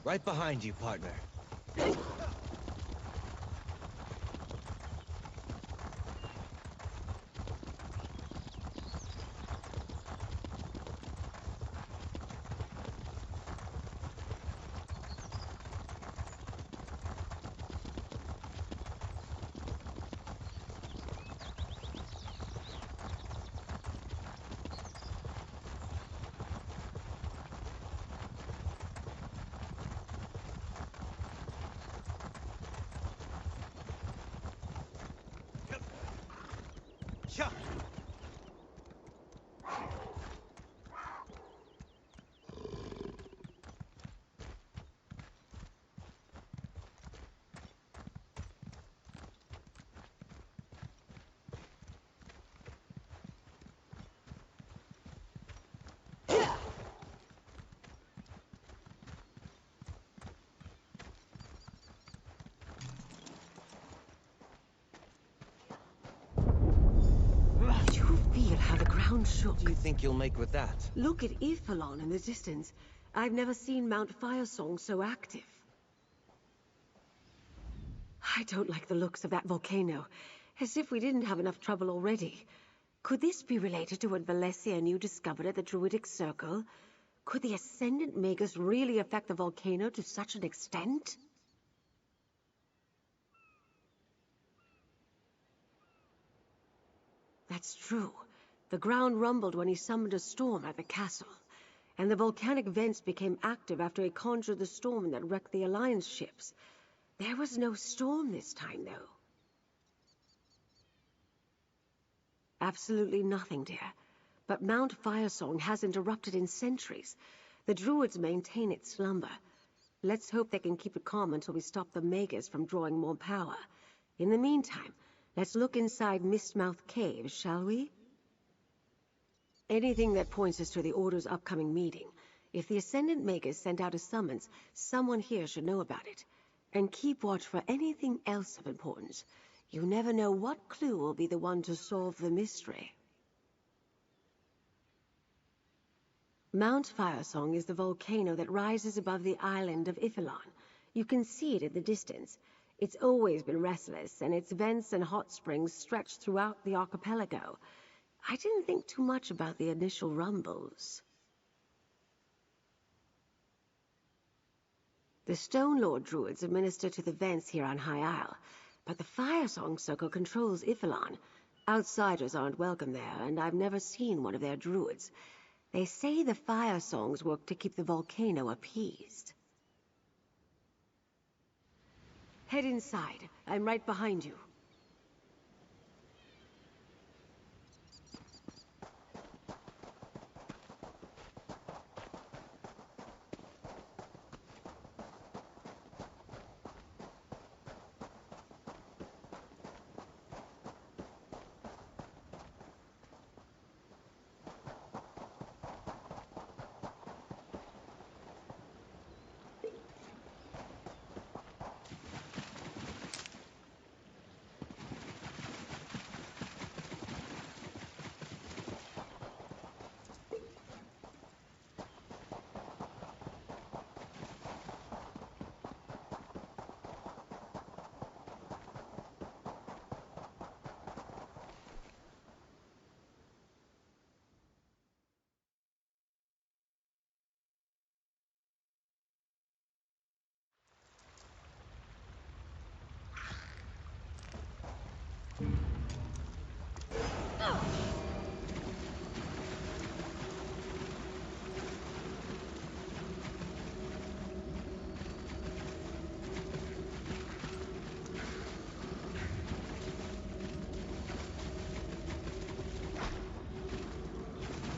Right behind you, partner. Did you feel how the ground shook? What do you think you'll make with that? Look at Ifalon in the distance. I've never seen Mount Firesong so active. I don't like the looks of that volcano. As if we didn't have enough trouble already. Could this be related to what Valencia and you discovered at the Druidic Circle? Could the Ascendant Magus really affect the volcano to such an extent? That's true. The ground rumbled when he summoned a storm at the castle. And the volcanic vents became active after he conjured the storm that wrecked the Alliance ships. There was no storm this time, though. Absolutely nothing, dear. But Mount Firesong hasn't erupted in centuries. The Druids maintain its slumber. Let's hope they can keep it calm until we stop the Magus from drawing more power. In the meantime, let's look inside Mistmouth Cave, shall we? Anything that points us to the Order's upcoming meeting. If the Ascendant Magus sent out a summons, someone here should know about it. And keep watch for anything else of importance. You never know what clue will be the one to solve the mystery. Mount Firesong is the volcano that rises above the island of Ifilon. You can see it in the distance. It's always been restless, and its vents and hot springs stretch throughout the archipelago. I didn't think too much about the initial rumbles. The Stone Lord Druids administer to the vents here on High Isle, but the Firesong Circle controls Ifilon. Outsiders aren't welcome there, and I've never seen one of their druids. They say the fire songs work to keep the volcano appeased. Head inside. I'm right behind you.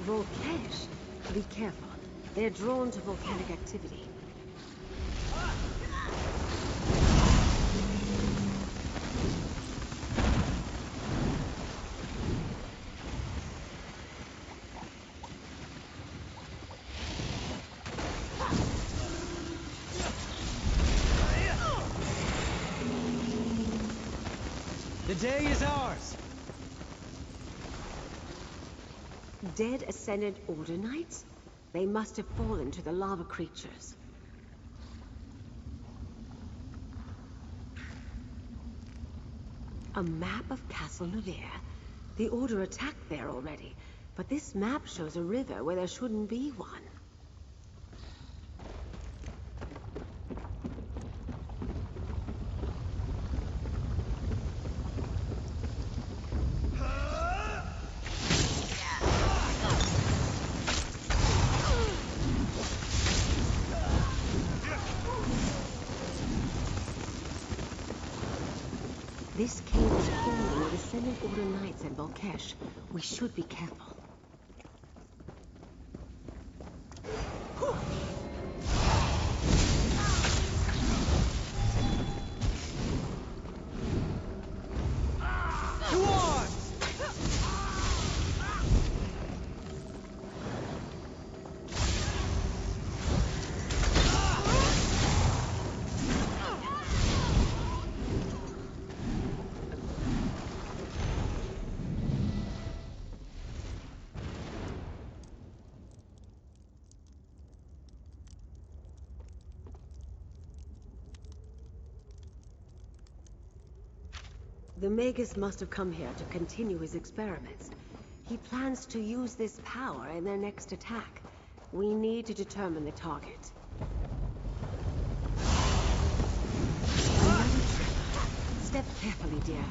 Volcash? Be careful. They're drawn to volcanic activity. The day is ours! Dead Ascendant Order Knights? They must have fallen to the lava creatures. A map of Castle Navarre. The Order attacked there already, but this map shows a river where there shouldn't be one. This cave is crawling with Ascendant Order Knights and Volkesh. We should be careful. The Magus must have come here to continue his experiments. He plans to use this power in their next attack. We need to determine the target. Another trap. Step carefully, dear.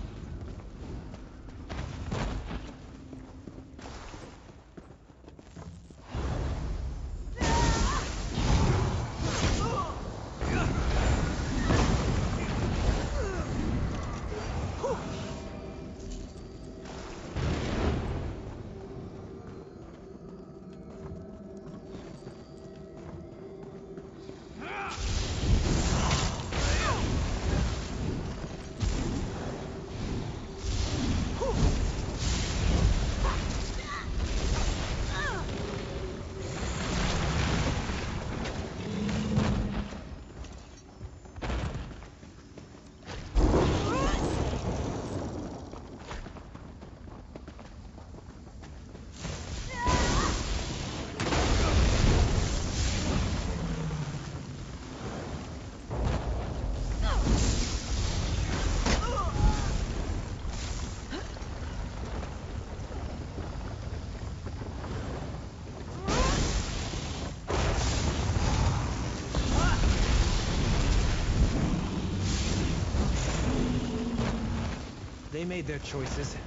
They made their choices.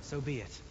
So be it.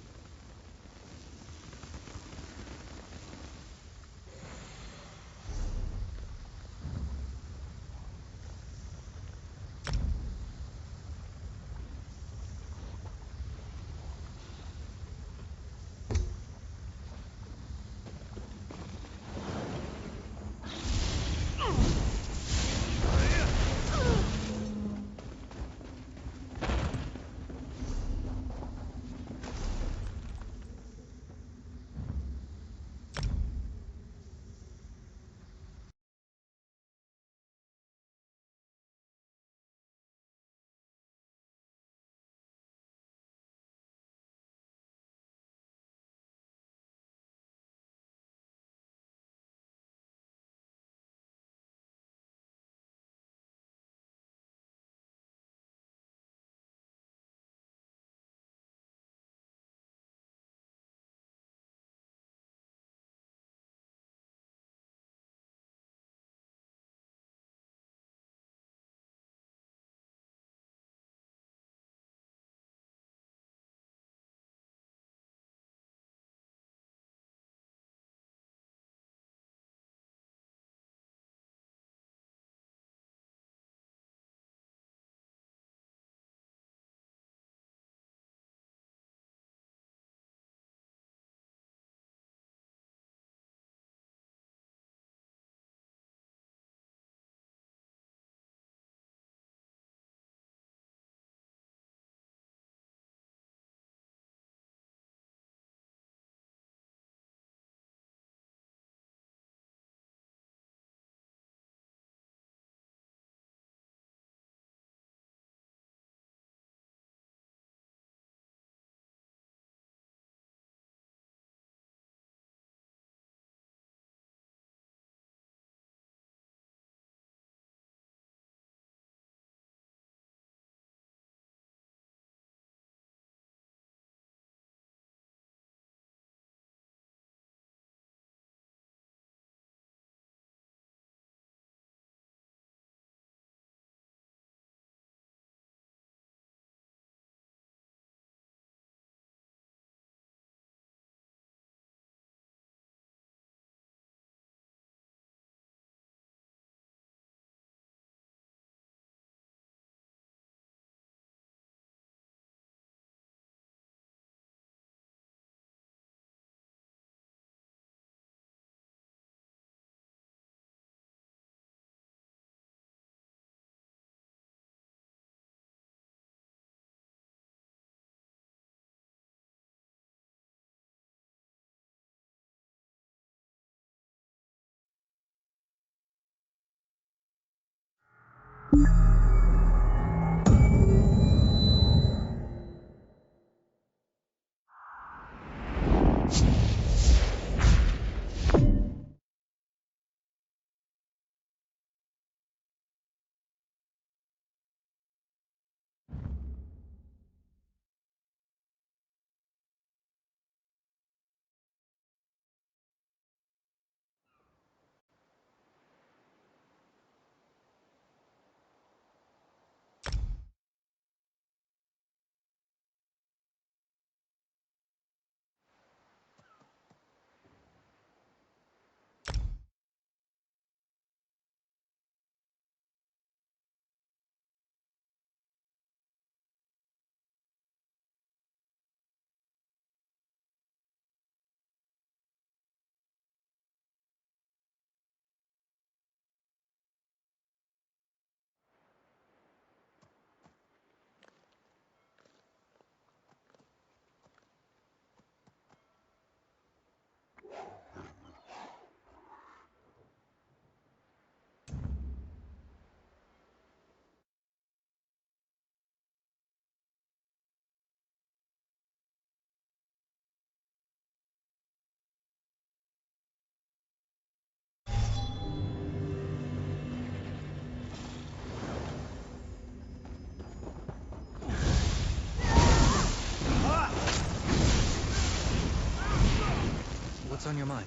What's on your mind?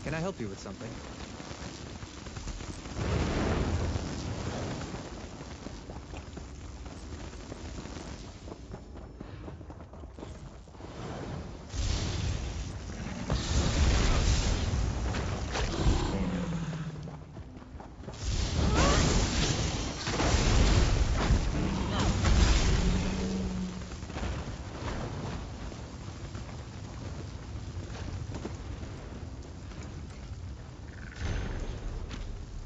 Can I help you with something?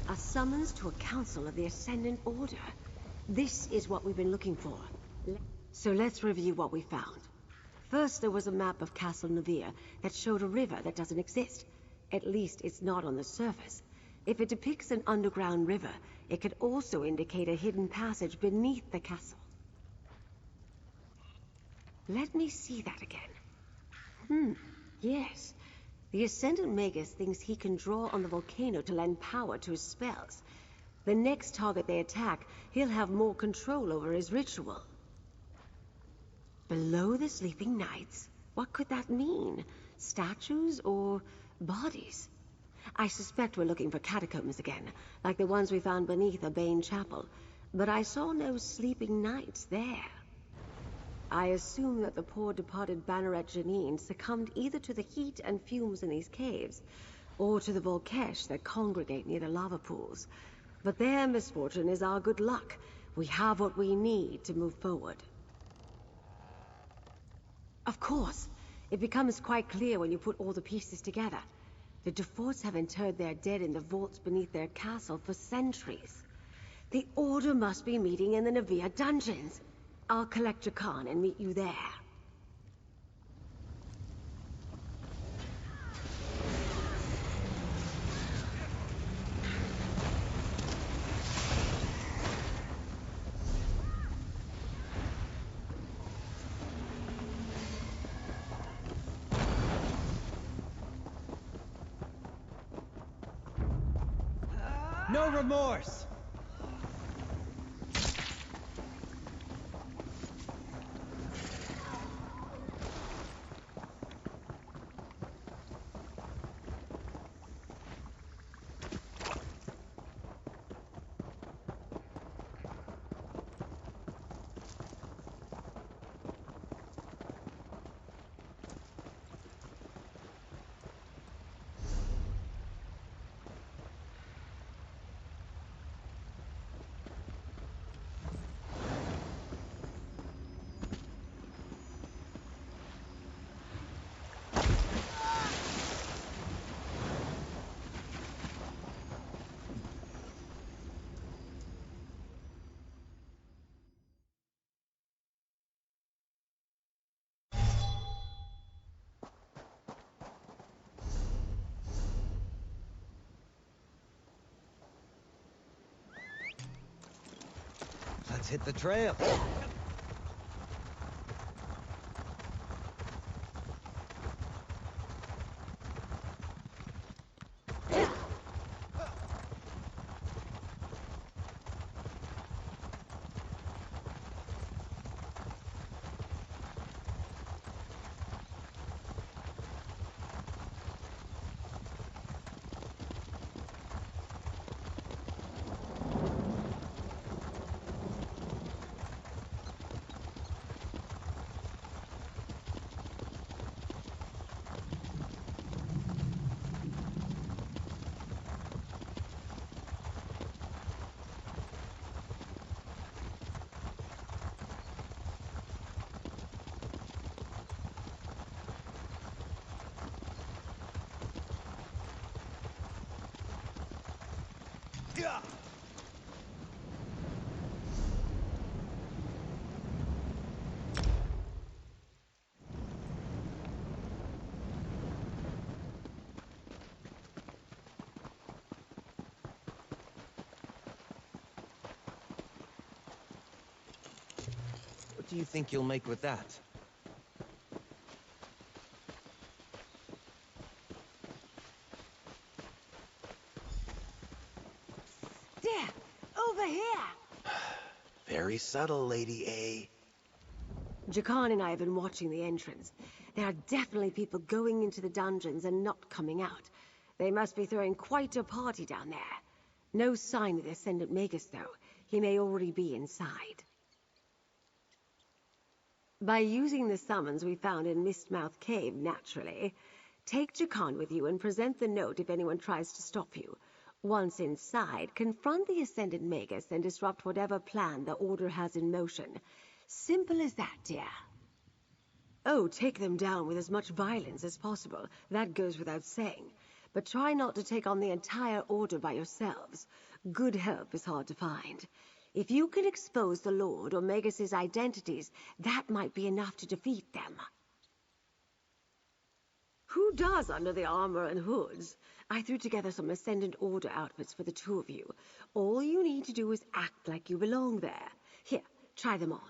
A summons to a council of the Ascendant Order. This is what we've been looking for. So let's review what we found. First, there was a map of Castle Navia that showed a river that doesn't exist. At least it's not on the surface. If it depicts an underground river, it could also indicate a hidden passage beneath the castle. Let me see that again. Yes. The Ascendant Magus thinks he can draw on the volcano to lend power to his spells. The next target they attack, he'll have more control over his ritual. Below the Sleeping Knights? What could that mean? Statues or bodies? I suspect we're looking for catacombs again, like the ones we found beneath Urbane Chapel. But I saw no Sleeping Knights there. I assume that the poor departed Banneret Janine succumbed either to the heat and fumes in these caves, or to the Volkesh that congregate near the lava pools. But their misfortune is our good luck. We have what we need to move forward. Of course. It becomes quite clear when you put all the pieces together. The Duforts have interred their dead in the vaults beneath their castle for centuries. The Order must be meeting in the Navia dungeons. I'll collect Jakan and meet you there. No remorse! Let's hit the trail. What do you think you'll make with that? There! Over here! Very subtle, Lady A. Jakan and I have been watching the entrance. There are definitely people going into the dungeons and not coming out. They must be throwing quite a party down there. No sign of the Ascendant Magus, though. He may already be inside. By using the summons we found in Mistmouth Cave, naturally. Take Jakan with you and present the note if anyone tries to stop you. Once inside, confront the Ascendant Magus and disrupt whatever plan the Order has in motion. Simple as that, dear. Oh, take them down with as much violence as possible. That goes without saying. But try not to take on the entire Order by yourselves. Good help is hard to find. If you can expose the Lord or Magus's identities, that might be enough to defeat them. Who does under the armor and hoods? I threw together some Ascendant Order outfits for the two of you. All you need to do is act like you belong there. Here, try them on.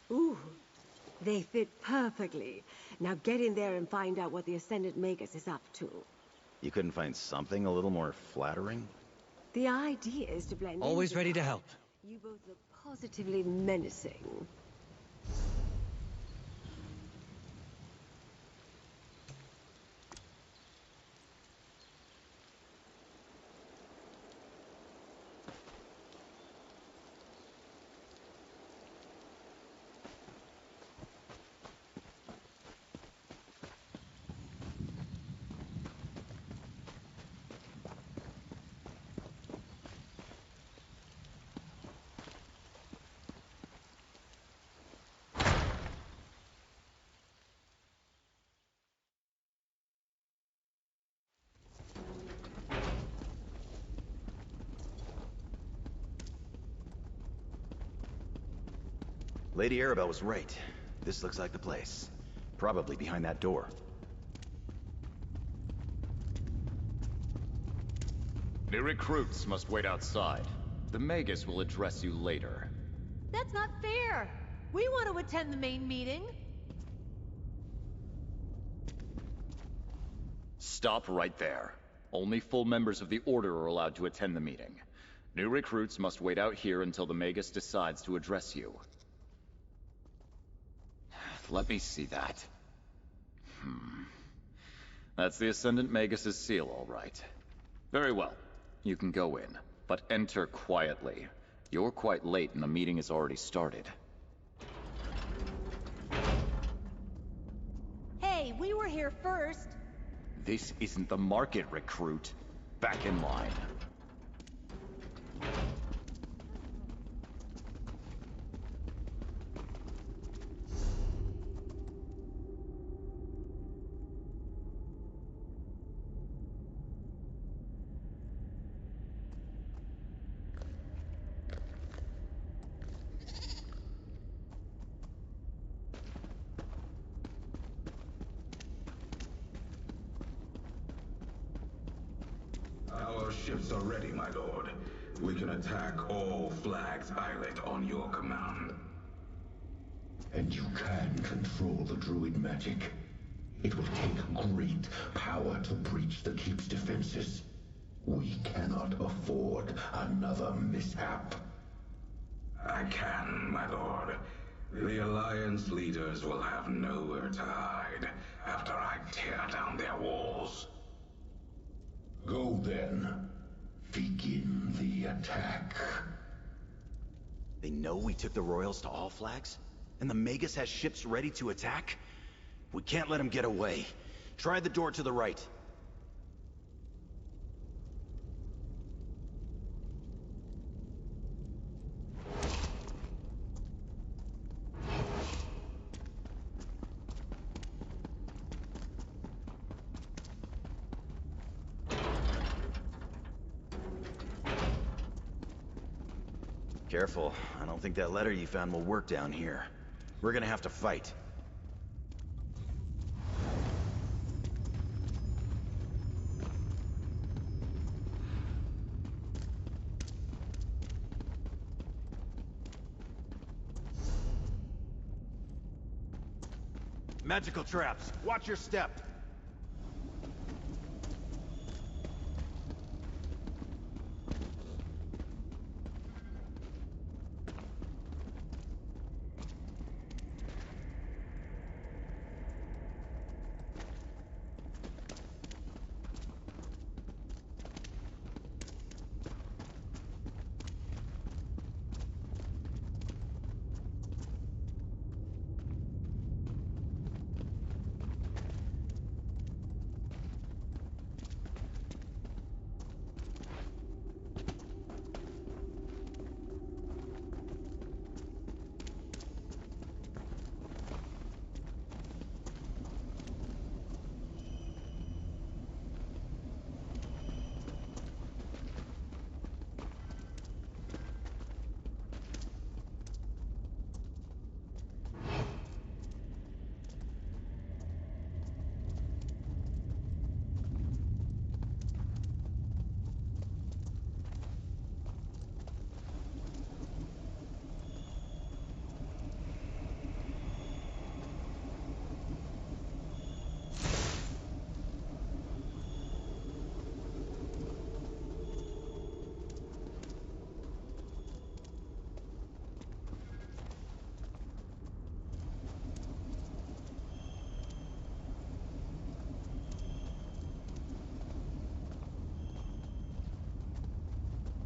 Ooh, they fit perfectly. Now get in there and find out what the Ascendant Magus is up to. You couldn't find something a little more flattering? The idea is to blend in. Always ready to help. You both look positively menacing. Lady Arabelle was right. This looks like the place. Probably behind that door. New recruits must wait outside. The Magus will address you later. That's not fair! We want to attend the main meeting! Stop right there. Only full members of the Order are allowed to attend the meeting. New recruits must wait out here until the Magus decides to address you. Let me see that. That's the Ascendant Magus's seal, all right. Very well. You can go in, but enter quietly. You're quite late and the meeting has already started. Hey, we were here first! This isn't the market, recruit. Back in line. ships are ready, my lord. We can attack all Flags Islet on your command. And you can control the druid magic. It will take great power to breach the keep's defenses. We cannot afford another mishap. I can, my lord. The Alliance leaders will have nowhere to hide after I tear down their walls. Go then. Begin the attack. They know we took the Royals to All Flags? And the Magus has ships ready to attack? We can't let them get away. Try the door to the right. Careful. I don't think that letter you found will work down here. We're gonna have to fight. Magical traps. Watch your step.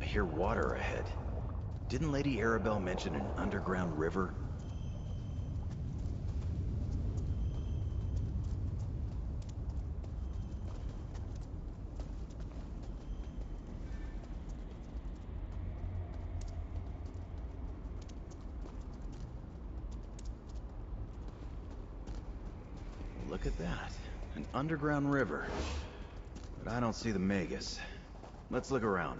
I hear water ahead. Didn't Lady Arabelle mention an underground river? Look at that. An underground river. But I don't see the Magus. Let's look around.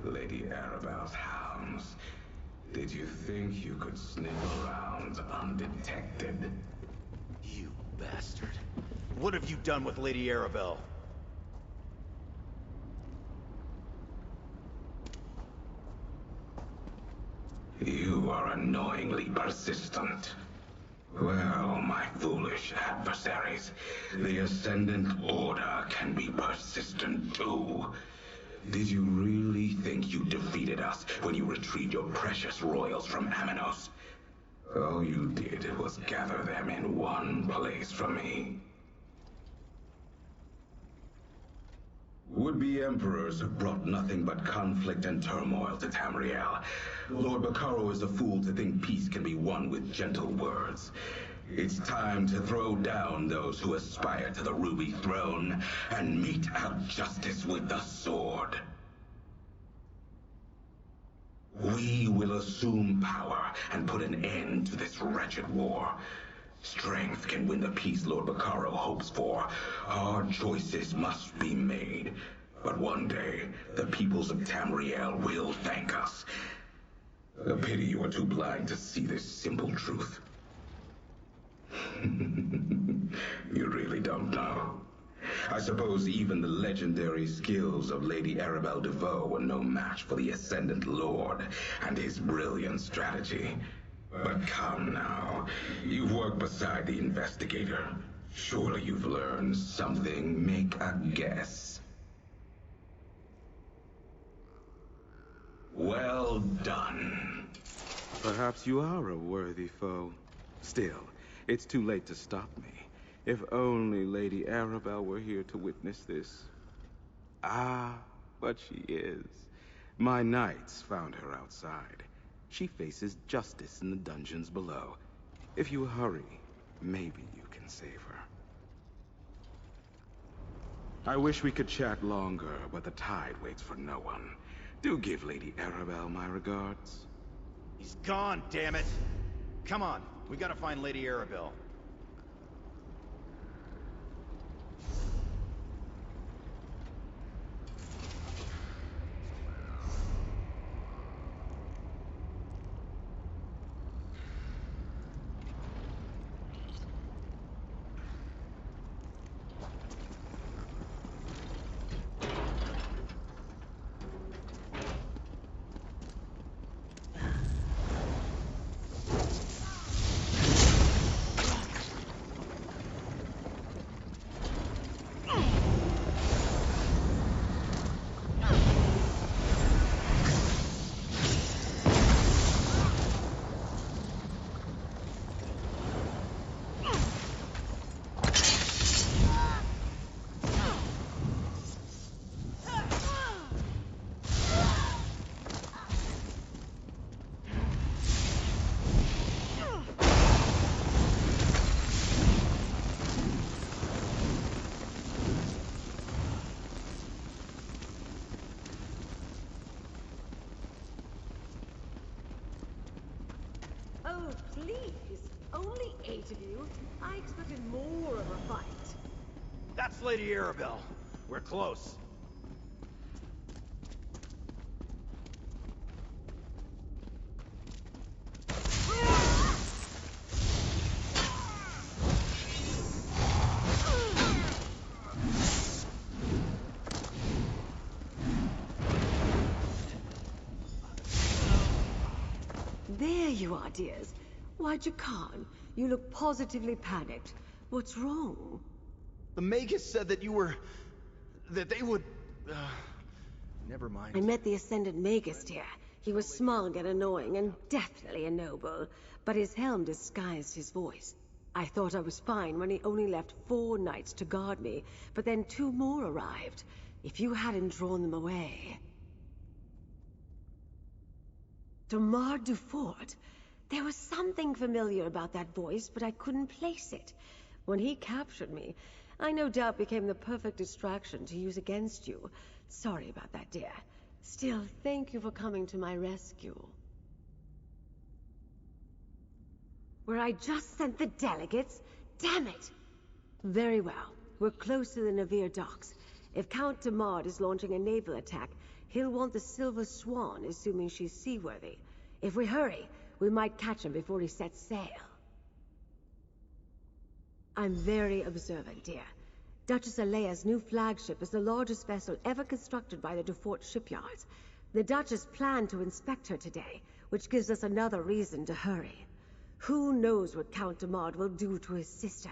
Lady Arabelle's hounds. Did you think you could sneak around undetected? You bastard. What have you done with Lady Arabelle? You are annoyingly persistent. Well, my foolish adversaries, the Ascendant Order can be persistent too. Did you really think you defeated us when you retrieved your precious royals from Aminos? All you did was gather them in one place for me. Would-be emperors have brought nothing but conflict and turmoil to Tamriel. Lord Bacaro is a fool to think peace can be won with gentle words. It's time to throw down those who aspire to the Ruby Throne and mete out justice with the sword. We will assume power and put an end to this wretched war. Strength can win the peace Lord Bacaro hopes for. Hard choices must be made. But one day, the peoples of Tamriel will thank us. A pity you are too blind to see this simple truth. You really don't know. I suppose even the legendary skills of Lady Arabelle DeVoe were no match for the Ascendant Lord and his brilliant strategy. But come now, you've worked beside the investigator. Surely you've learned something. Make a guess. Well done. Perhaps you are a worthy foe. Still, it's too late to stop me. If only Lady Arabelle were here to witness this. Ah, but she is. My knights found her outside. She faces justice in the dungeons below. If you hurry, maybe you can save her. I wish we could chat longer, but the tide waits for no one. Do give Lady Arabelle my regards. He's gone, damn it! Come on, we gotta find Lady Arabelle. Oh, please. Only 8 of you. I expected more of a fight. That's Lady Arabelle. We're close. There you are, dears. Why'd you Khan? You look positively panicked. What's wrong? The Magus said that you were... that they would... Never mind. I met the Ascendant Magus, dear. He was smug and annoying, and definitely a noble. But his helm disguised his voice. I thought I was fine when he only left 4 knights to guard me, but then 2 more arrived. If you hadn't drawn them away... Damar Dufort. There was something familiar about that voice, but I couldn't place it. When he captured me, I no doubt became the perfect distraction to use against you. Sorry about that, dear. Still, thank you for coming to my rescue. Where I just sent the delegates? Damn it! Very well. We're close to the Navir docks. If Count Damar is launching a naval attack, he'll want the Silver Swan, assuming she's seaworthy. If we hurry, we might catch him before he sets sail. I'm very observant, dear. Duchess Alea's new flagship is the largest vessel ever constructed by the Dufort shipyards. The Duchess planned to inspect her today, which gives us another reason to hurry. Who knows what Count Damar will do to his sister?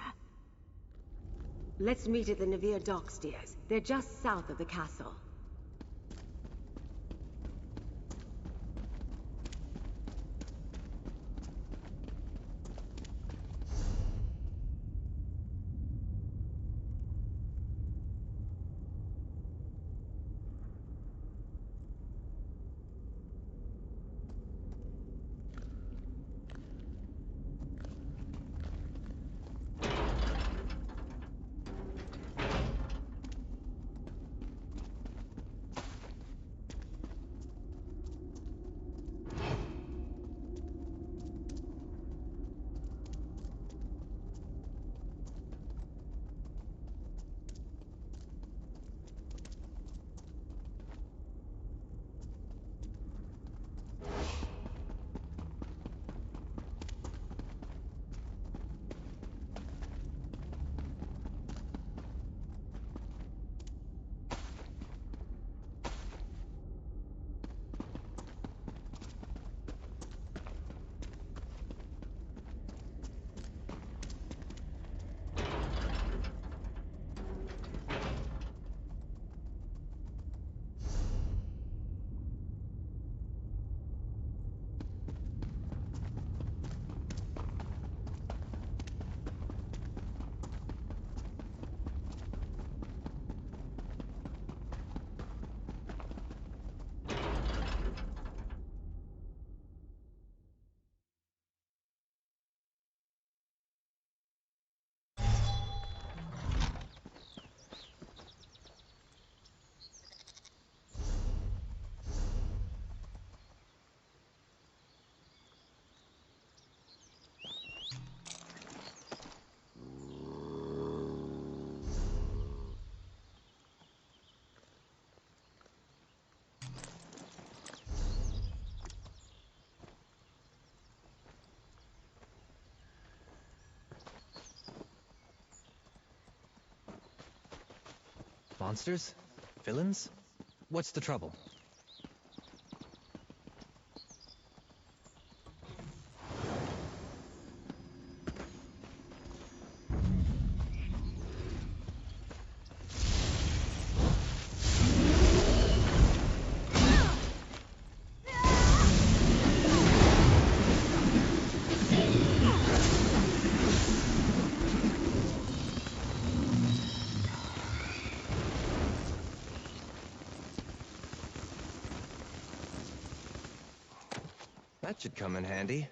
Let's meet at the Navir docks, dears. They're just south of the castle. Monsters? Villains? What's the trouble? That should come in handy.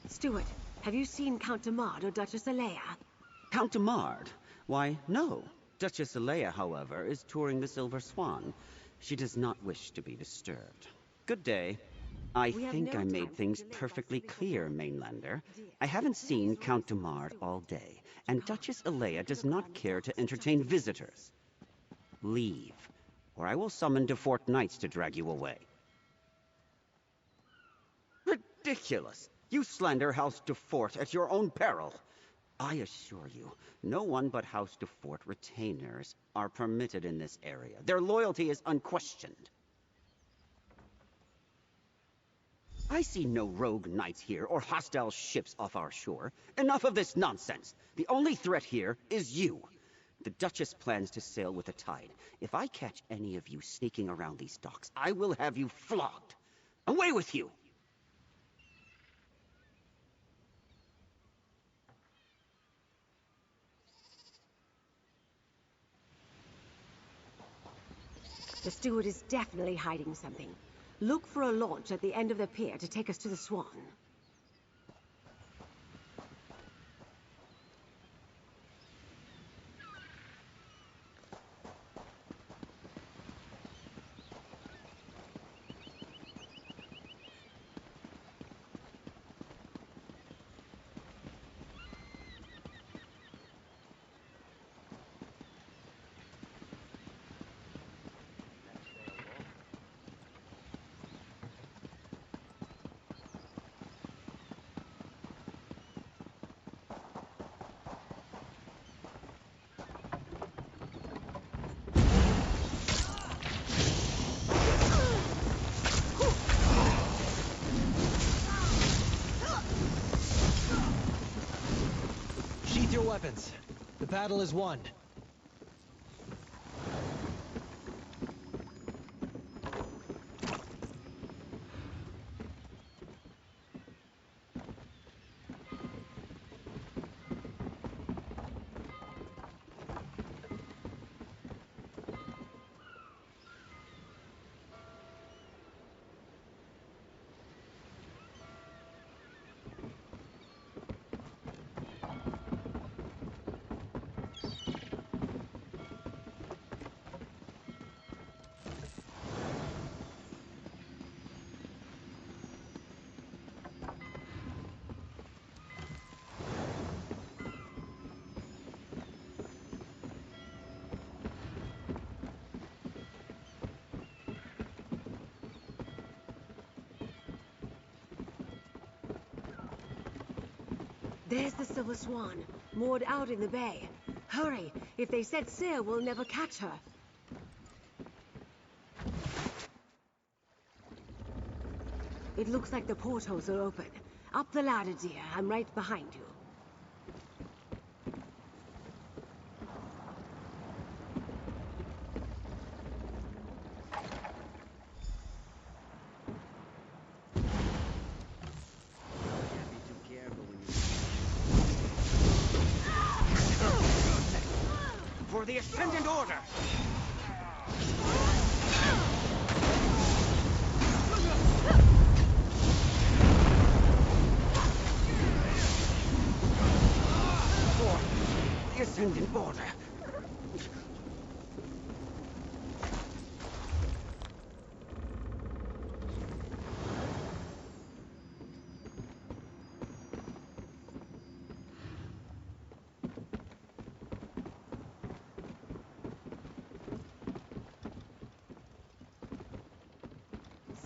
Stuart, have you seen Count Damard or Duchess Alea? Count Damard? Why, no. Duchess Alea, however, is touring the Silver Swan. She does not wish to be disturbed. Good day. I think I made things perfectly clear, Mainlander. I haven't seen Count Damard all day, and Duchess Alea does not care to entertain visitors. Leave, or I will summon DeFort Knights to drag you away. Ridiculous! You slander House DeFort at your own peril. I assure you, no one but House DeFort retainers are permitted in this area. Their loyalty is unquestioned. I see no rogue knights here or hostile ships off our shore. Enough of this nonsense. The only threat here is you. The Duchess plans to sail with the tide. If I catch any of you sneaking around these docks, I will have you flogged. Away with you! The steward is definitely hiding something. Look for a launch at the end of the pier to take us to the Swan. Sheath your weapons. The battle is won. There's the Silver Swan, moored out in the bay. Hurry! If they set sail, we'll never catch her. It looks like the portholes are open. Up the ladder, dear. I'm right behind you. For the Ascendant Order! For the Ascendant Order!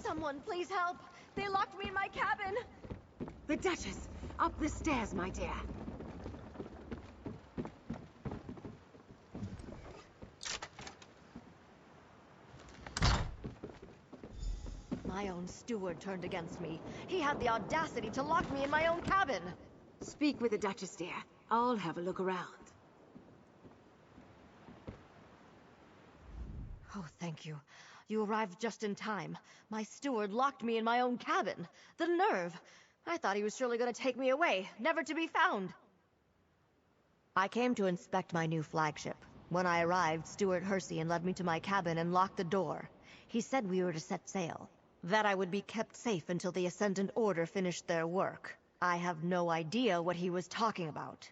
Someone, please help! They locked me in my cabin! The Duchess! Up the stairs, my dear. My own steward turned against me. He had the audacity to lock me in my own cabin! Speak with the Duchess, dear. I'll have a look around. Oh, thank you. You arrived just in time. My steward locked me in my own cabin. The nerve! I thought he was surely going to take me away, never to be found. I came to inspect my new flagship. When I arrived, Steward Hircian led me to my cabin and locked the door. He said we were to set sail, that I would be kept safe until the Ascendant Order finished their work. I have no idea what he was talking about.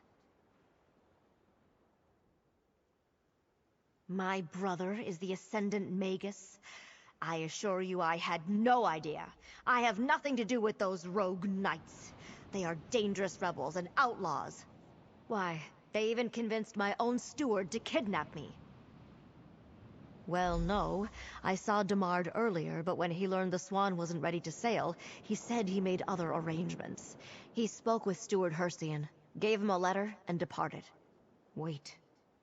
My brother is the Ascendant Magus? I assure you I had no idea. I have nothing to do with those rogue knights. They are dangerous rebels and outlaws. Why, they even convinced my own steward to kidnap me. Well, no. I saw Damard earlier, but when he learned the Swan wasn't ready to sail, he said he made other arrangements. He spoke with Steward Hircian, gave him a letter, and departed. Wait.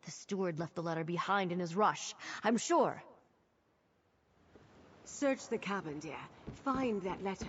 The steward left the letter behind in his rush, I'm sure. Search the cabin, dear. Find that letter.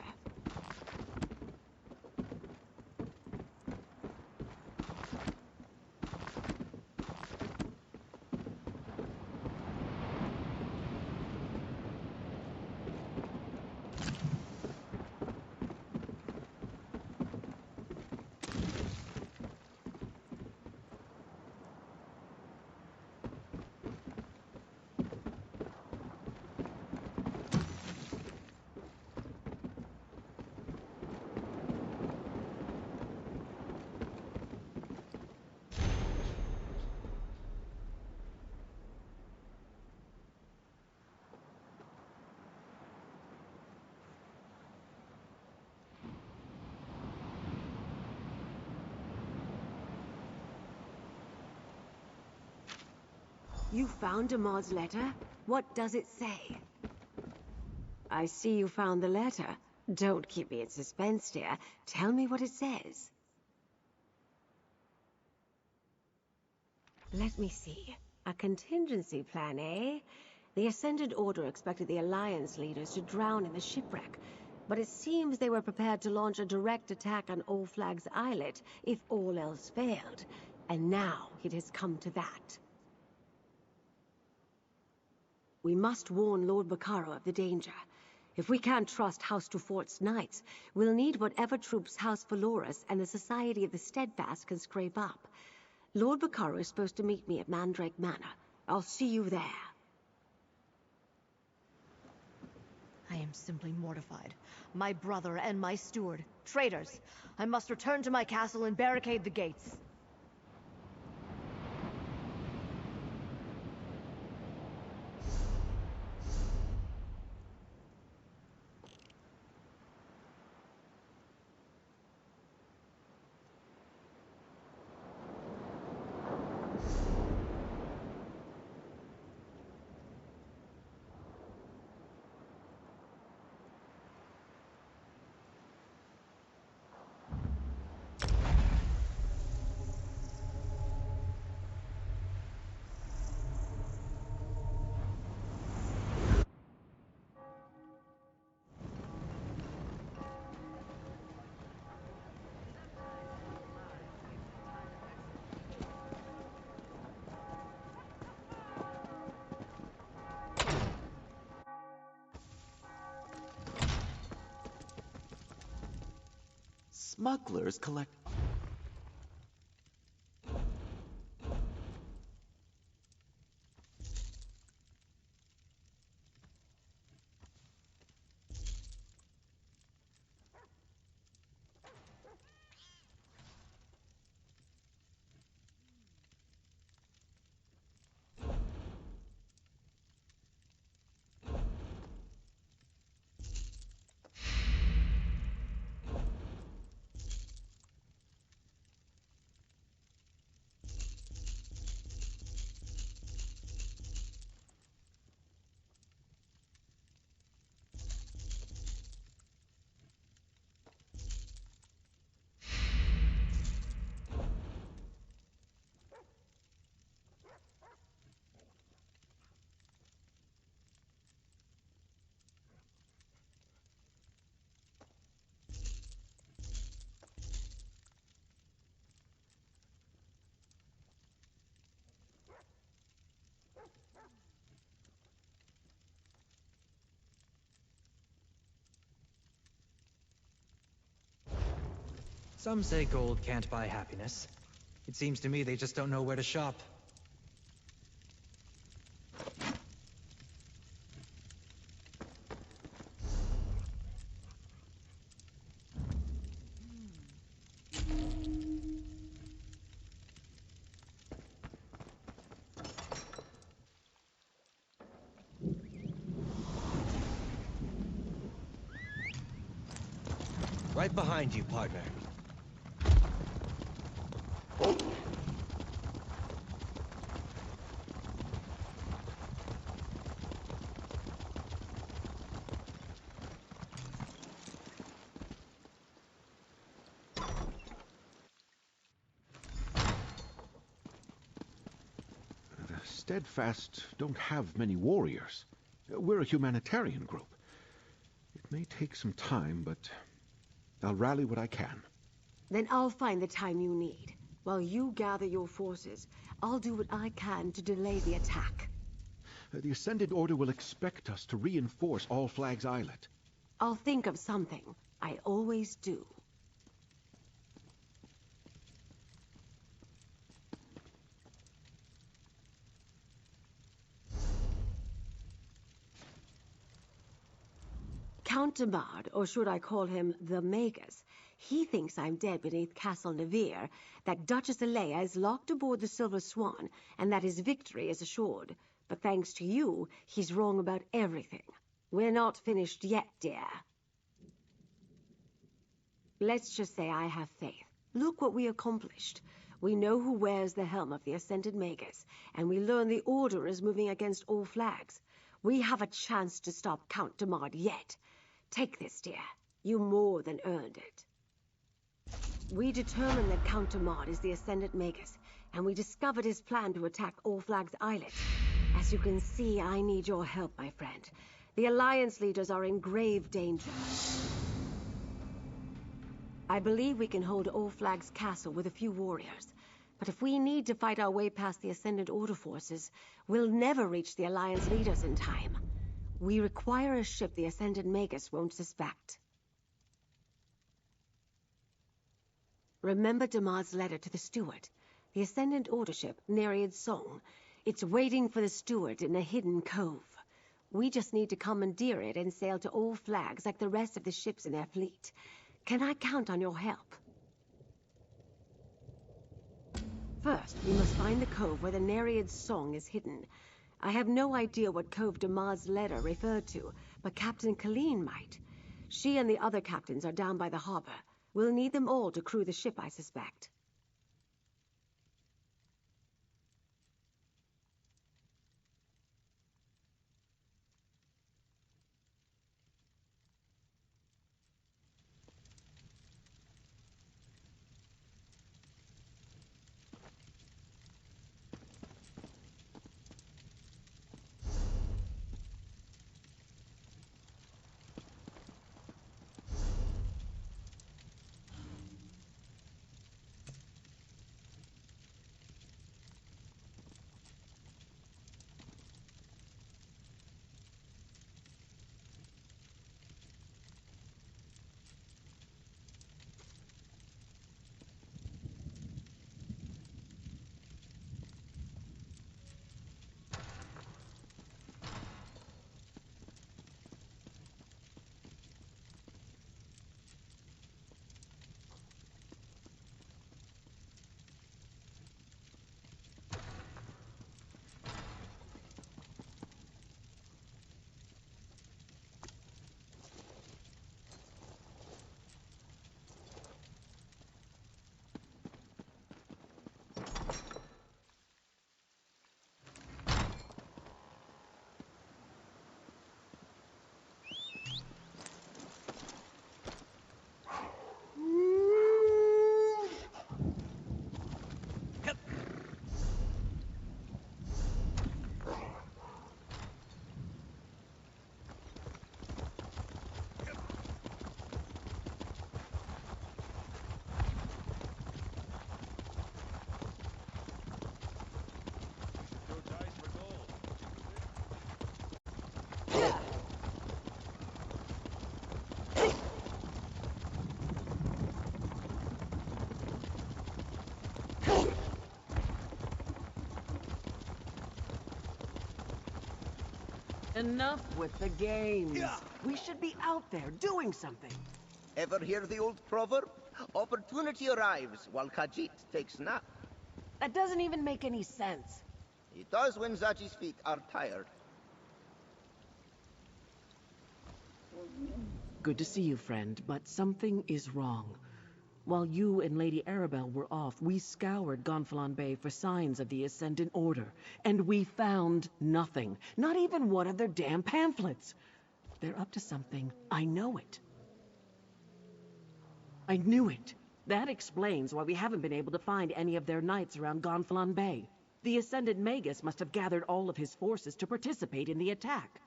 You found Damard's letter? What does it say? I see you found the letter. Don't keep me in suspense, dear. Tell me what it says. Let me see. A contingency plan, eh? The Ascendant Order expected the Alliance leaders to drown in the shipwreck, but it seems they were prepared to launch a direct attack on Old Flag's Islet if all else failed. And now it has come to that. We must warn Lord Bacaro of the danger. If we can't trust House Dufort's knights, we'll need whatever troops House Valoris and the Society of the Steadfast can scrape up. Lord Bacaro is supposed to meet me at Mandrake Manor. I'll see you there. I am simply mortified. My brother and my steward, traitors. I must return to my castle and barricade the gates. smugglers collect... Some say gold can't buy happiness. It seems to me they just don't know where to shop. Right behind you, partner. The Steadfast don't have many warriors. We're a humanitarian group. It may take some time, but I'll rally what I can. Then I'll find the time you need. While you gather your forces, I'll do what I can to delay the attack. The Ascended Order will expect us to reinforce All Flags Islet. I'll think of something. I always do. Count Damard, or should I call him the Magus, he thinks I'm dead beneath Castle Navir, that Duchess Alea is locked aboard the Silver Swan, and that his victory is assured. But thanks to you, he's wrong about everything. We're not finished yet, dear. Let's just say I have faith. Look what we accomplished. We know who wears the helm of the Ascended Magus, and we learn the Order is moving against all flags. We have a chance to stop Count Damard yet. Take this, dear. You more than earned it. We determined that Count Damard is the Ascended Magus, and we discovered his plan to attack All Flags Islet. As you can see, I need your help, my friend. The Alliance leaders are in grave danger. I believe we can hold All Flags Castle with a few warriors. But if we need to fight our way past the Ascended Order forces, we'll never reach the Alliance leaders in time. We require a ship the Ascended Magus won't suspect. Remember Damard's letter to the steward? The Ascendant Order ship, Nereid's Song. It's waiting for the steward in a hidden cove. We just need to commandeer it and sail to All Flags like the rest of the ships in their fleet. Can I count on your help? First, we must find the cove where the Nereid's Song is hidden. I have no idea what cove Damard's letter referred to, but Captain Colleen might. She and the other captains are down by the harbor. We'll need them all to crew the ship, I suspect. Enough with the games. We should be out there doing something. Ever hear the old proverb? Opportunity arrives while Khajiit takes nap. That doesn't even make any sense. It does when Zaji's feet are tired. Good to see you, friend, but something is wrong. While you and Lady Arabelle were off, we scoured Gonfalon Bay for signs of the Ascendant Order, and we found nothing. Not even one of their damn pamphlets. They're up to something. I know it. I knew it. That explains why we haven't been able to find any of their knights around Gonfalon Bay. The Ascendant Magus must have gathered all of his forces to participate in the attack.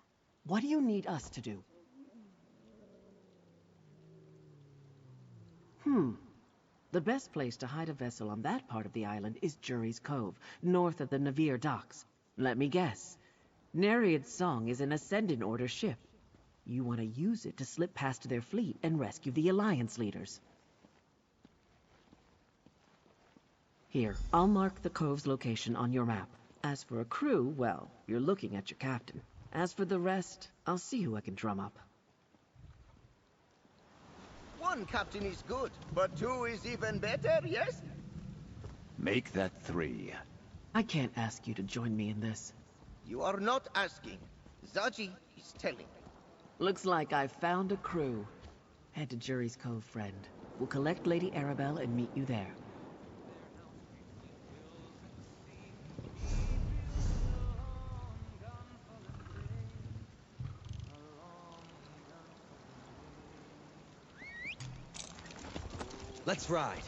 What do you need us to do? The best place to hide a vessel on that part of the island is Jury's Cove, north of the Navir docks. Let me guess. Nereid's Song is an Ascendant Order ship. You want to use it to slip past their fleet and rescue the Alliance leaders. Here, I'll mark the cove's location on your map. As for a crew, well, you're looking at your captain. As for the rest, I'll see who I can drum up. One captain is good, but two is even better, yes? Make that 3. I can't ask you to join me in this. You are not asking. Zaji is telling. Looks like I've found a crew. Head to Jury's Cove, friend. We'll collect Lady Arabelle and meet you there. Let's ride.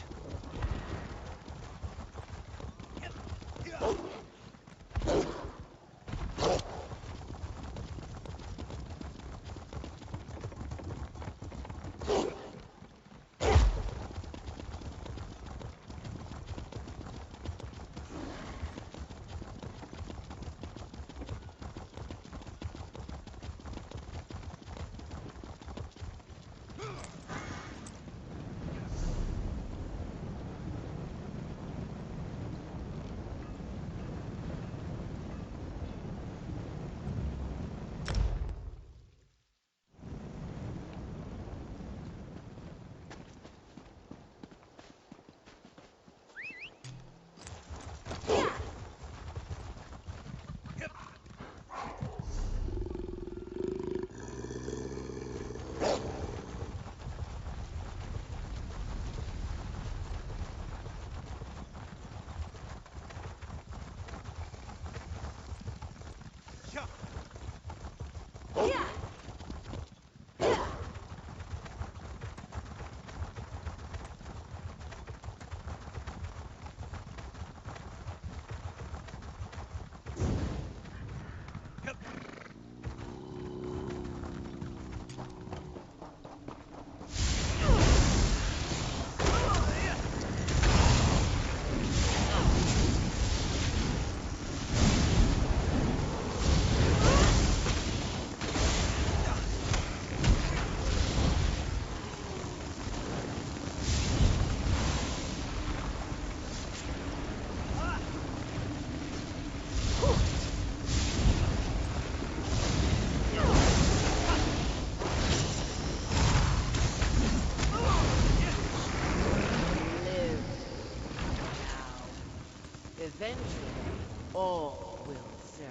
Eventually, all will serve.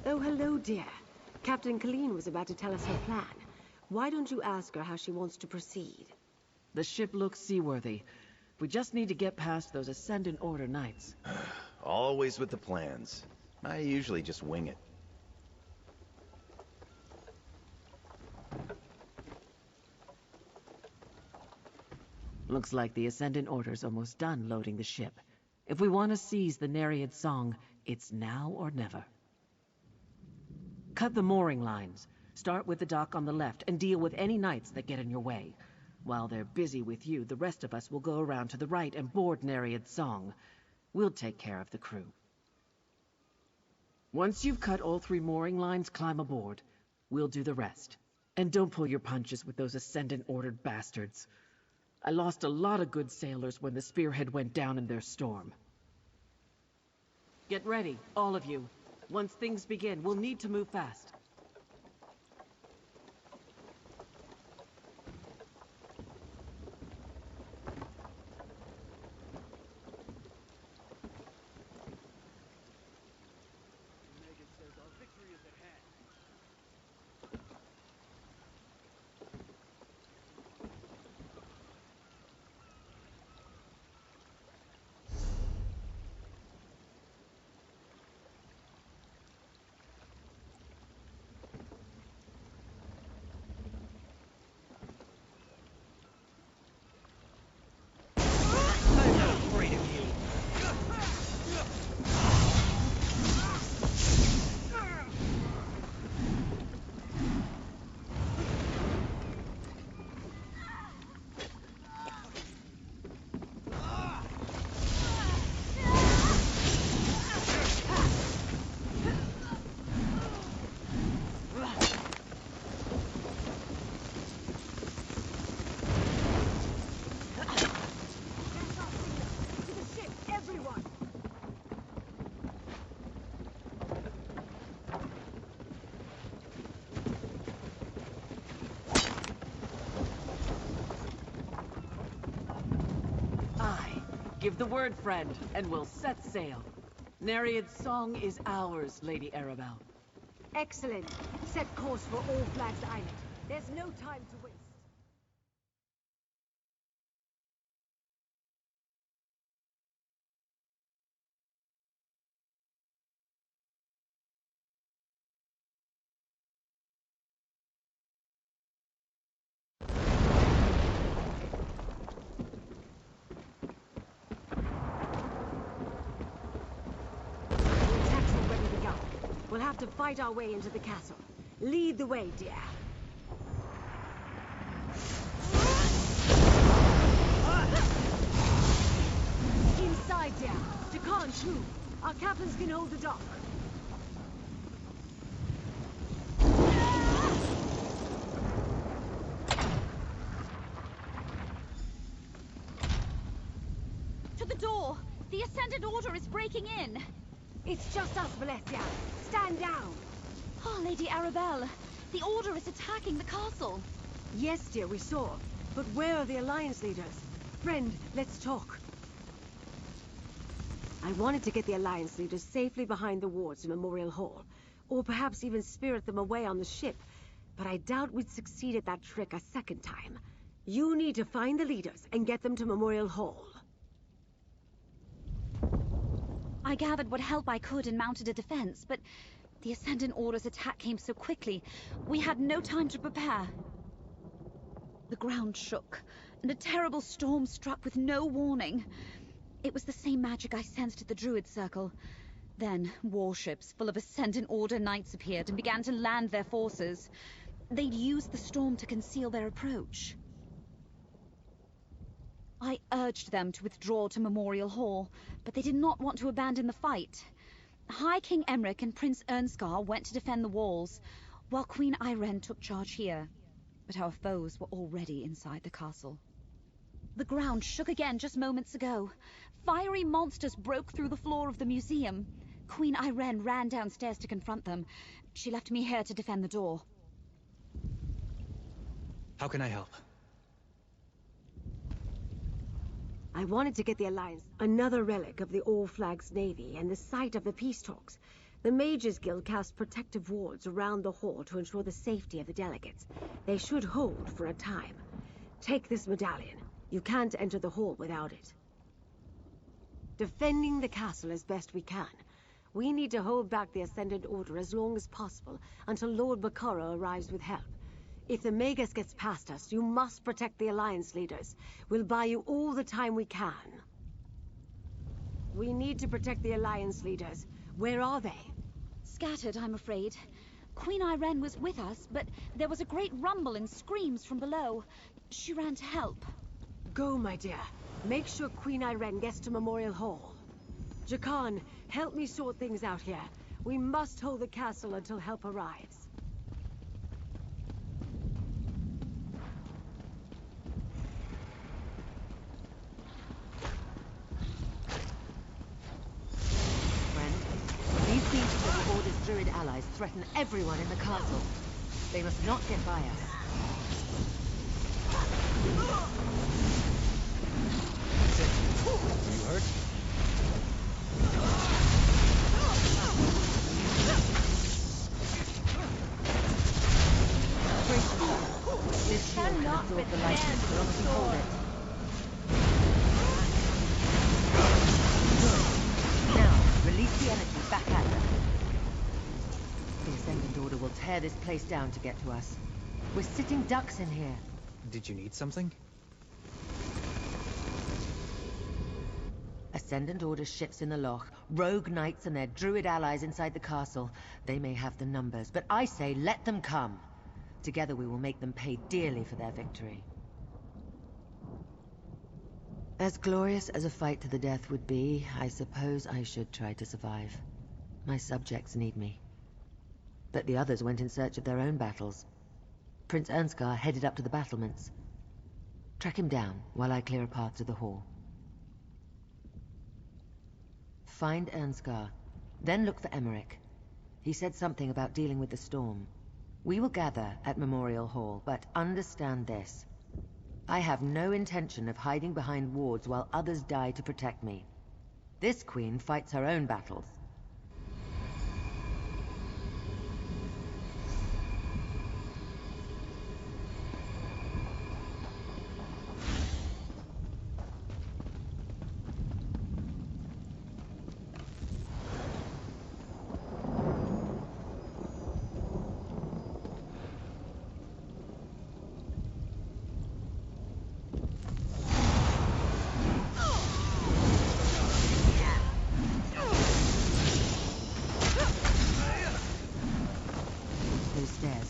Oh, hello, dear. Captain Colleen was about to tell us her plan. Why don't you ask her how she wants to proceed? The ship looks seaworthy. We just need to get past those Ascendant Order knights. Always with the plans. I usually just wing it. Looks like the Ascendant Order's almost done loading the ship. If we want to seize the Nereid Song, it's now or never. Cut the mooring lines. Start with the dock on the left and deal with any knights that get in your way. While they're busy with you, the rest of us will go around to the right and board Nereid Song. We'll take care of the crew. Once you've cut all 3 mooring lines, climb aboard. We'll do the rest. And don't pull your punches with those Ascendant-ordered bastards. I lost a lot of good sailors when the Spearhead went down in their storm. Get ready, all of you. Once things begin, we'll need to move fast. Give the word, friend, and we'll set sail. Nereid's Song is ours, Lady Arabelle. Excellent. Set course for All Flags Island. There's no time to waste. We'll have to fight our way into the castle. Lead the way, dear. Inside, dear. Dukan, Shu. Our captains can hold the dock. To the door! The Ascendant Order is breaking in! It's just us, Valencia. Stand down! Oh, Lady Arabelle, the Order is attacking the castle. Yes, dear, we saw. But where are the Alliance leaders? Friend, let's talk. I wanted to get the Alliance leaders safely behind the wards in Memorial Hall. Or perhaps even spirit them away on the ship. But I doubt we'd succeed at that trick a second time. You need to find the leaders and get them to Memorial Hall. I gathered what help I could and mounted a defense, but the Ascendant Order's attack came so quickly, we had no time to prepare. The ground shook, and a terrible storm struck with no warning. It was the same magic I sensed at the Druid Circle. Then, warships full of Ascendant Order knights appeared and began to land their forces. They'd used the storm to conceal their approach. I urged them to withdraw to Memorial Hall, but they did not want to abandon the fight. High King Emric and Prince Ernskar went to defend the walls, while Queen Ayrenn took charge here. But our foes were already inside the castle. The ground shook again just moments ago. Fiery monsters broke through the floor of the museum. Queen Ayrenn ran downstairs to confront them. She left me here to defend the door. How can I help? I wanted to get the Alliance another relic of the All Flags Navy and the site of the peace talks. The Mages Guild cast protective wards around the hall to ensure the safety of the delegates. They should hold for a time. Take this medallion. You can't enter the hall without it. Defending the castle as best we can. We need to hold back the Ascendant Order as long as possible until Lord Bakaro arrives with help. If the Magus gets past us, you must protect the Alliance leaders. We'll buy you all the time we can. We need to protect the Alliance leaders. Where are they? Scattered, I'm afraid. Queen Irene was with us, but there was a great rumble and screams from below. She ran to help. Go, my dear. Make sure Queen Irene gets to Memorial Hall. Jakan, help me sort things out here. We must hold the castle until help arrives. These beasts of the Order's Druid allies threaten everyone in the castle. They must not get by us. Are you hurt? This shield can absorb the lightning so long as we hold it. Good. Now, release the energy back at them. The Ascendant Order will tear this place down to get to us. We're sitting ducks in here. Did you need something? Ascendant Order ships in the loch, rogue knights and their druid allies inside the castle. They may have the numbers, but I say let them come. Together we will make them pay dearly for their victory. As glorious as a fight to the death would be, I suppose I should try to survive. My subjects need me. But the others went in search of their own battles. Prince Ernskar headed up to the battlements. Track him down while I clear a path to the hall. Find Ernskar, then look for Emmerich. He said something about dealing with the storm. We will gather at Memorial Hall, but understand this. I have no intention of hiding behind wards while others die to protect me. This queen fights her own battles.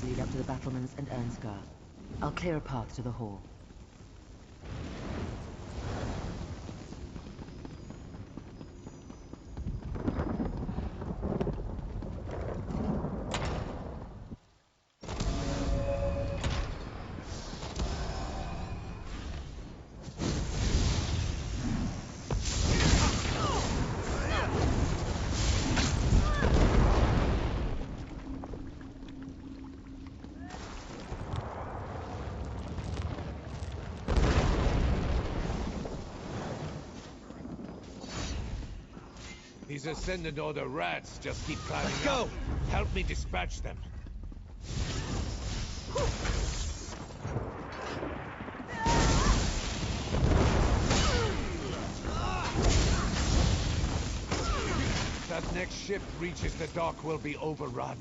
Lead up to the battlements and Ernskar. I'll clear a path to the hall. These Ascendant Order rats just keep climbing Let's go! up. Help me dispatch them. If that next ship reaches the dock, we'll be overrun.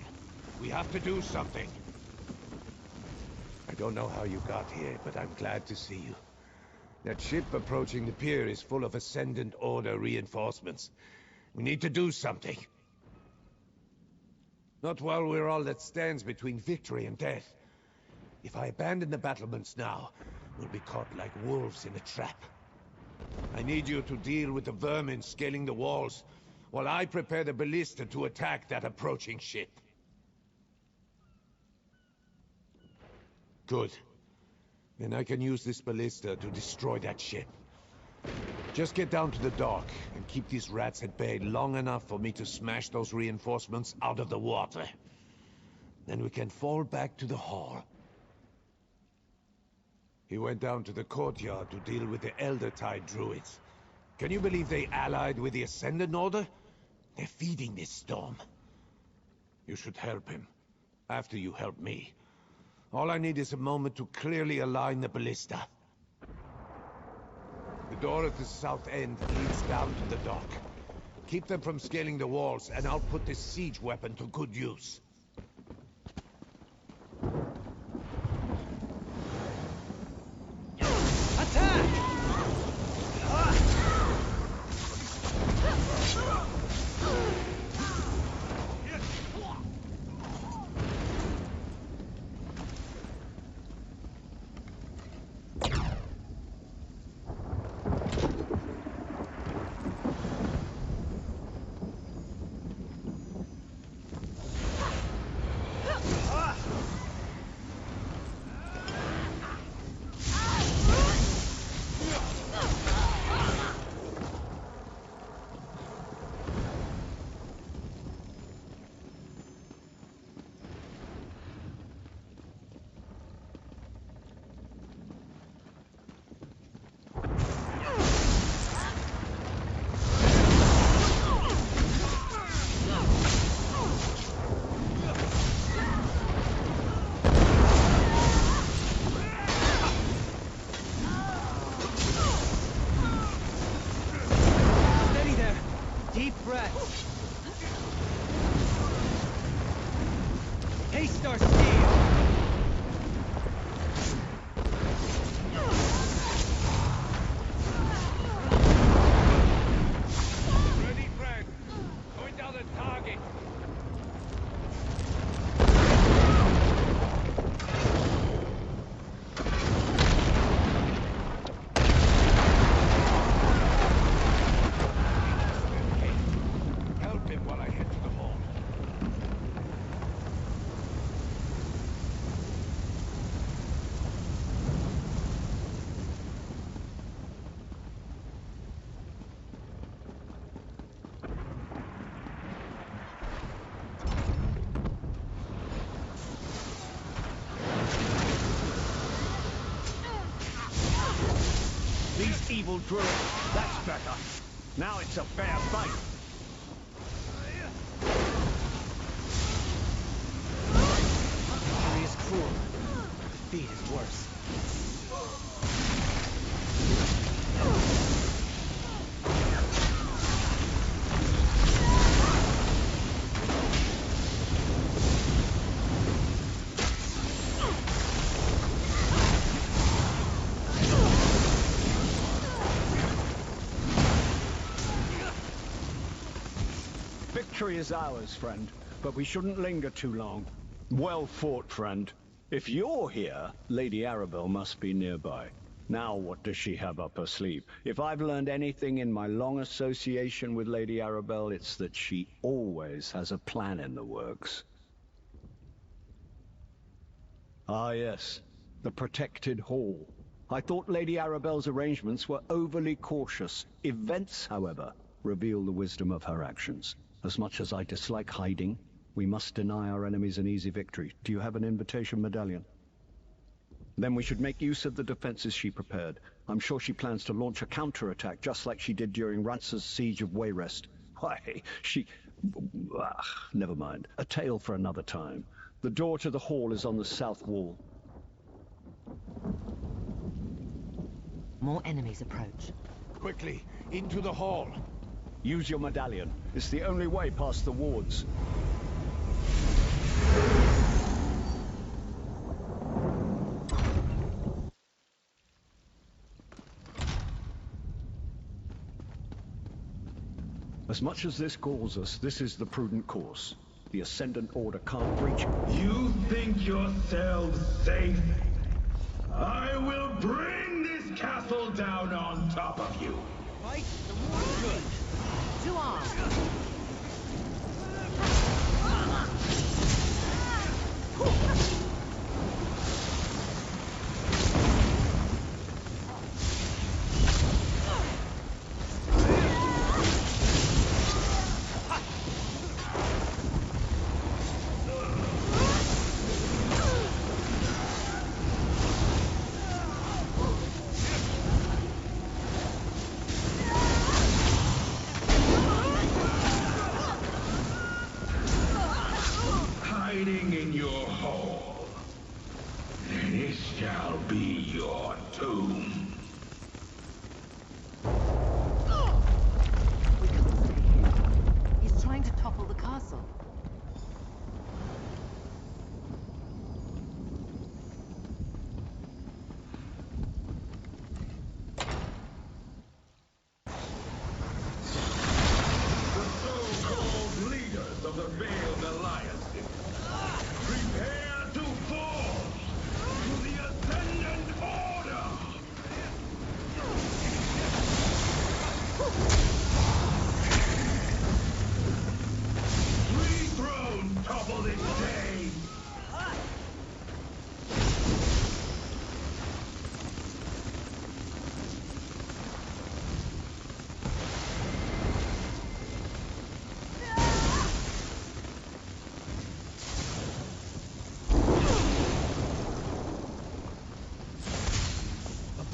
We have to do something. I don't know how you got here, but I'm glad to see you. That ship approaching the pier is full of Ascendant Order reinforcements. We need to do something. Not while we're all that stands between victory and death. If I abandon the battlements now, we'll be caught like wolves in a trap. I need you to deal with the vermin scaling the walls, while I prepare the ballista to attack that approaching ship. Good. Then I can use this ballista to destroy that ship. Just get down to the dock, and keep these rats at bay long enough for me to smash those reinforcements out of the water. Then we can fall back to the hall. He went down to the courtyard to deal with the Eldertide druids. Can you believe they allied with the Ascendant Order? They're feeding this storm. You should help him, after you help me. All I need is a moment to clearly align the ballista. The door at the south end leads down to the dock. Keep them from scaling the walls, and I'll put this siege weapon to good use. evil druid. That's better. Now it's a fair fight. Victory is cruel. Defeat is worse. Victory is ours, friend, but we shouldn't linger too long. Well fought, friend. If you're here, Lady Arabelle must be nearby. Now what does she have up her sleeve? If I've learned anything in my long association with Lady Arabelle, it's that she always has a plan in the works. Ah yes, the protected hall. I thought Lady Arabelle's arrangements were overly cautious. Events, however, reveal the wisdom of her actions. As much as I dislike hiding, we must deny our enemies an easy victory. Do you have an invitation medallion? Then we should make use of the defenses she prepared. I'm sure she plans to launch a counterattack, just like she did during Rance's siege of Wayrest. Why, never mind. A tale for another time. The door to the hall is on the south wall. More enemies approach. Quickly, into the hall. Use your medallion. It's the only way past the wards. As much as this galls us, this is the prudent course. The Ascendant Order can't breach. You think yourselves safe? I will bring this castle down on top of you. Fight the more good. To arms! Hiding in your hole. This shall be your tomb. We can't stay here. He's trying to topple the castle. The so-called leaders of the Veiled Alliances. Prepare to fall to the Ascendant Order! Three thrones topple this day!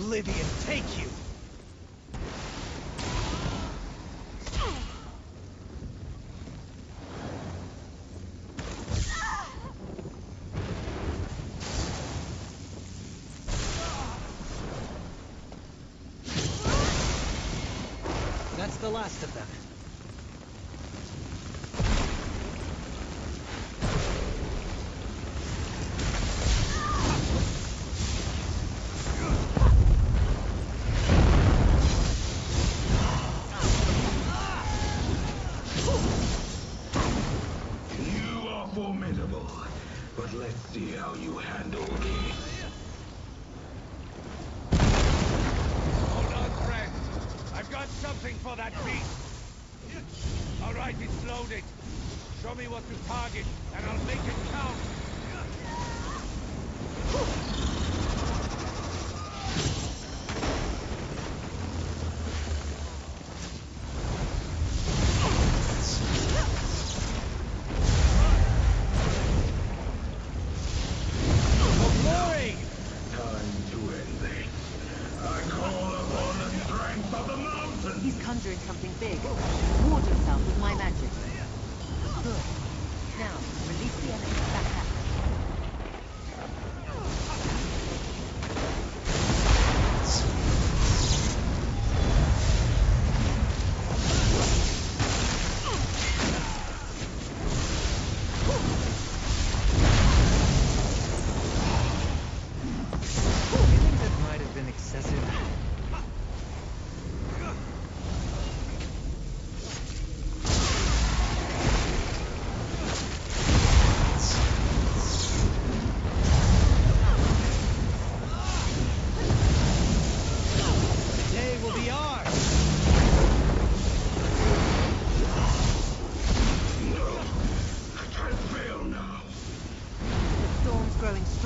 Oblivion, take you! That's the last of them. You are formidable, but let's see how you handle this. Hold on, friend. I've got something for that beast. All right, it's loaded. Show me what to target, and I'll make it count. Time to end this. I call upon the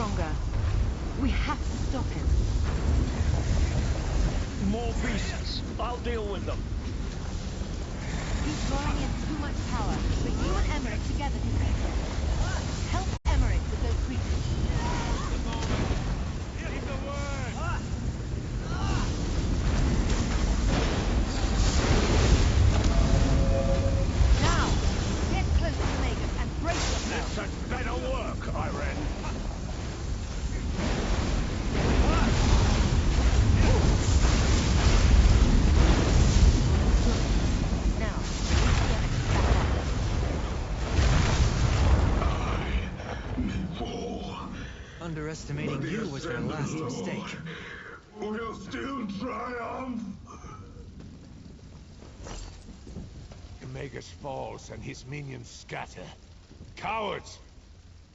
stronger. We have to stop him. More beasts. I'll deal with them. He's drawing in too much power, but you and Emmerich together can beat him. Help Emmerich with those creatures. Now, get close to Magus and brace yourself. This had better work, Irene. Now, Underestimating you was our last mistake. Will still triumph. Magus falls and his minions scatter. Cowards!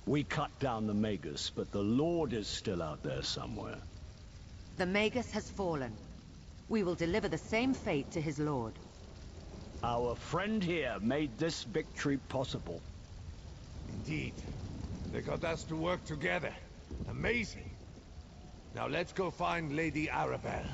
We cut down the Magus, but the Lord is still out there somewhere. the Magus has fallen. We will deliver the same fate to his lord. Our friend here made this victory possible. Indeed. They got us to work together. Amazing. Now let's go find Lady Arabelle.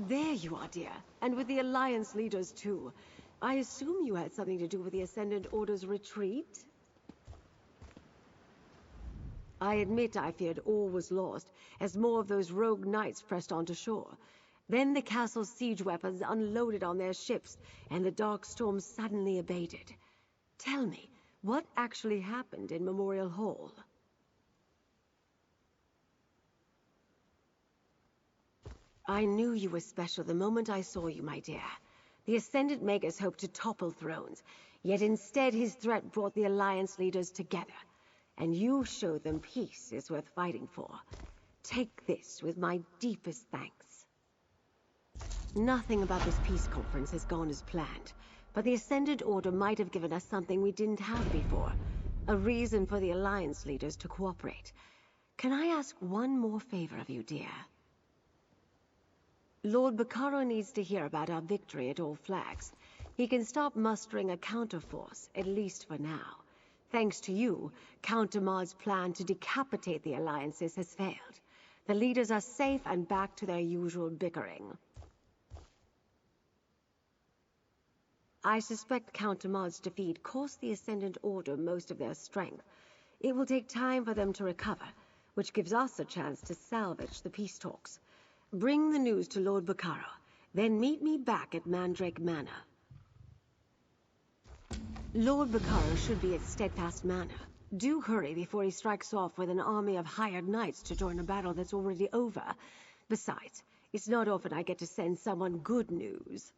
There you are, dear. And with the Alliance leaders, too. I assume you had something to do with the Ascendant Order's retreat? I admit I feared all was lost, as more of those rogue knights pressed onto shore. Then the castle's siege weapons unloaded on their ships, and the dark storm suddenly abated. Tell me, what actually happened in Memorial Hall? I knew you were special the moment I saw you, my dear. The Ascendant Magus hoped to topple thrones, yet instead his threat brought the Alliance leaders together. And you showed them peace is worth fighting for. Take this with my deepest thanks. Nothing about this peace conference has gone as planned, but the Ascendant Order might have given us something we didn't have before. A reason for the Alliance leaders to cooperate. Can I ask one more favor of you, dear? Lord Bacaro needs to hear about our victory at All Flags. He can stop mustering a counterforce, at least for now. Thanks to you, Count Damard's plan to decapitate the alliances has failed. The leaders are safe and back to their usual bickering. I suspect Count Damard's defeat cost the Ascendant Order most of their strength. It will take time for them to recover, which gives us a chance to salvage the peace talks. Bring the news to Lord Bacaro, then meet me back at Mandrake Manor. Lord Bacaro should be at Steadfast Manor. Do hurry before he strikes off with an army of hired knights to join a battle that's already over. Besides, it's not often I get to send someone good news.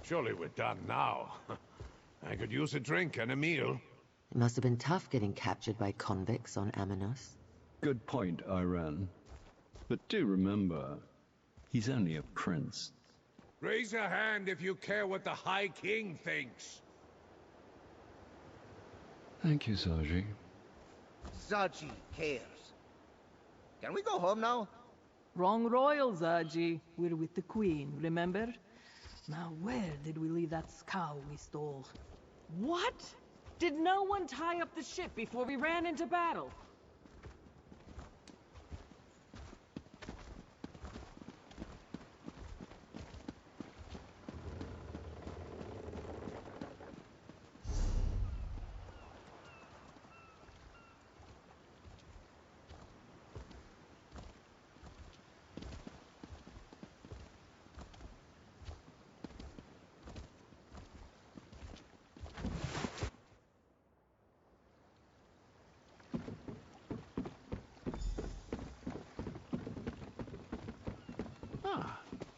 Surely we're done now. I could use a drink and a meal. It must have been tough getting captured by convicts on Aminos. Good point, Iran. But do remember, he's only a prince. Raise a hand if you care what the High King thinks. Thank you, Zaji. Zaji cares. Can we go home now? Wrong royal, Zaji. We're with the Queen, remember? Now where did we leave that scow we stole? What? Did no one tie up the ship before we ran into battle?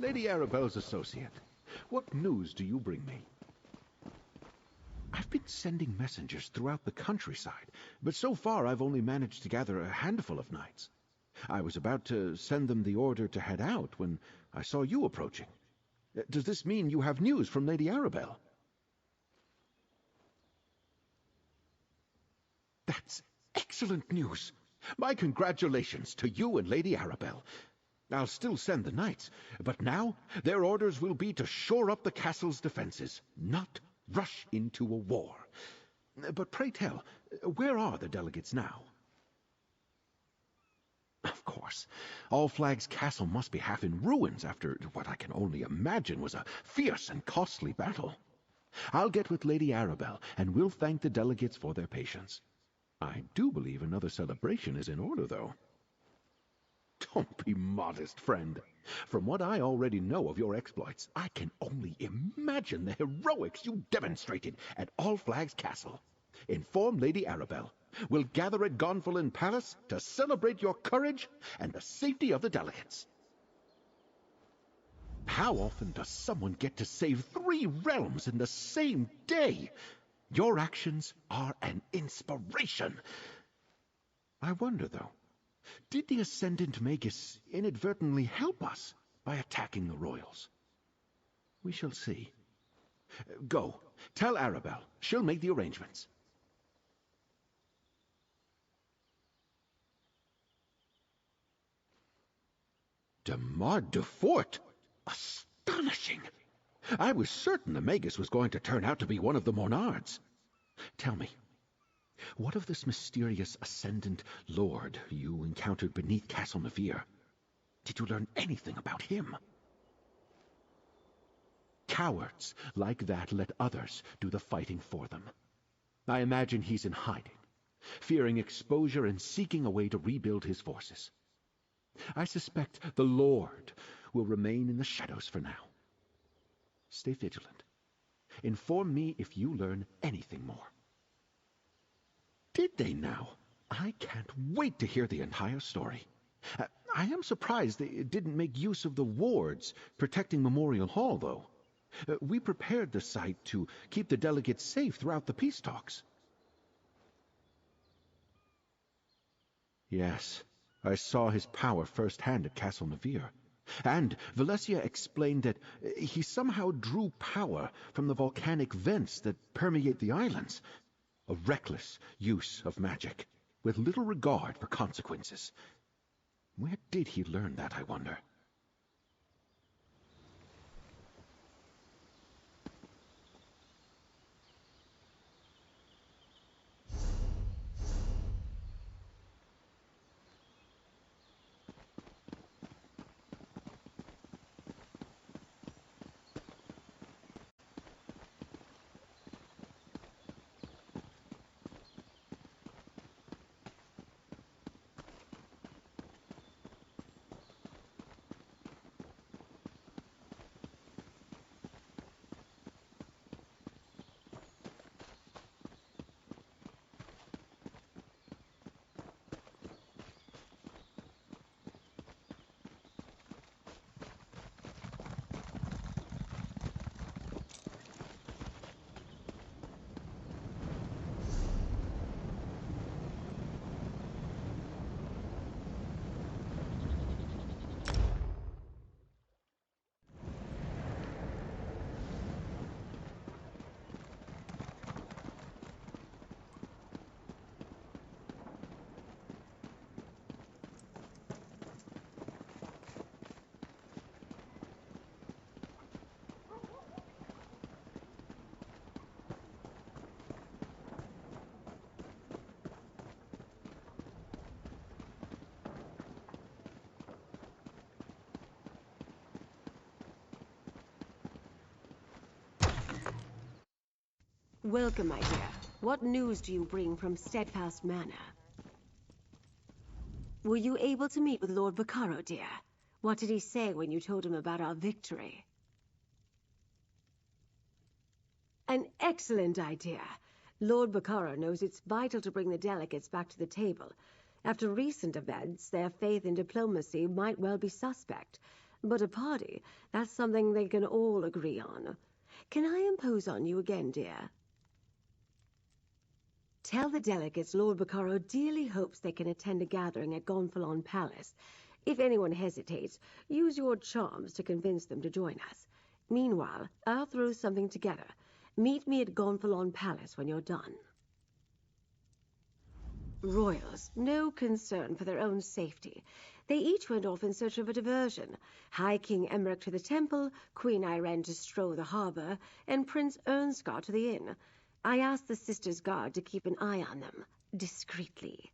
Lady Arabelle's associate. What news do you bring me? I've been sending messengers throughout the countryside, but so far I've only managed to gather a handful of knights. I was about to send them the order to head out when I saw you approaching. Does this mean you have news from Lady Arabelle? That's excellent news. My congratulations to you and Lady Arabelle. I'll still send the knights, but now their orders will be to shore up the castle's defenses, not rush into a war. But pray tell, where are the delegates now? Of course, All Flags Castle must be half in ruins after what I can only imagine was a fierce and costly battle. I'll get with Lady Arabelle, and we'll thank the delegates for their patience. I do believe another celebration is in order, though. Don't be modest, friend. From what I already know of your exploits, I can only imagine the heroics you demonstrated at All Flags Castle. Inform Lady Arabelle. We'll gather at Gonfalon Palace to celebrate your courage and the safety of the delegates. How often does someone get to save 3 realms in the same day? Your actions are an inspiration. I wonder, though, did the Ascendant Magus inadvertently help us by attacking the royals? We shall see. Go, tell Arabelle. She'll make the arrangements. Demar de Fort? Astonishing! I was certain the Magus was going to turn out to be one of the Monards. Tell me, what of this mysterious Ascendant Lord you encountered beneath Castle Navir? Did you learn anything about him? Cowards like that let others do the fighting for them. I imagine he's in hiding, fearing exposure and seeking a way to rebuild his forces. I suspect the Lord will remain in the shadows for now. Stay vigilant. Inform me if you learn anything more. Did they now? I can't wait to hear the entire story. I am surprised they didn't make use of the wards protecting Memorial Hall, though. We prepared the site to keep the delegates safe throughout the peace talks. Yes, I saw his power firsthand at Castle Navir. And Valencia explained that he somehow drew power from the volcanic vents that permeate the islands. A reckless use of magic, with little regard for consequences. Where did he learn that, I wonder? Welcome, my dear. What news do you bring from Steadfast Manor? Were you able to meet with Lord Vaccaro, dear? What did he say when you told him about our victory? An excellent idea. Lord Vaccaro knows it's vital to bring the delegates back to the table. After recent events, their faith in diplomacy might well be suspect. But a party, that's something they can all agree on. Can I impose on you again, dear? Tell the delegates Lord Bacaro dearly hopes they can attend a gathering at Gonfalon Palace. If anyone hesitates, use your charms to convince them to join us. Meanwhile, I'll throw something together. Meet me at Gonfalon Palace when you're done. Royals, no concern for their own safety. They each went off in search of a diversion. High King Emmerich to the temple, Queen Ayrenn to stroll the harbor, and Prince Ernskar to the inn. I asked the Sisters' Guard to keep an eye on them, discreetly.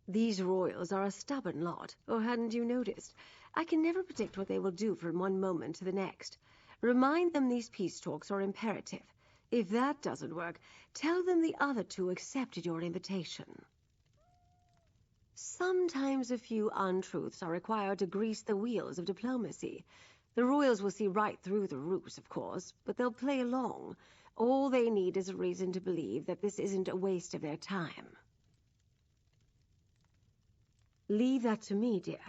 These royals are a stubborn lot, or hadn't you noticed? I can never predict what they will do from one moment to the next. Remind them these peace talks are imperative. If that doesn't work, tell them the other two accepted your invitation. Sometimes a few untruths are required to grease the wheels of diplomacy. The royals will see right through the ruse, of course, but they'll play along. All they need is a reason to believe that this isn't a waste of their time. Leave that to me, dear.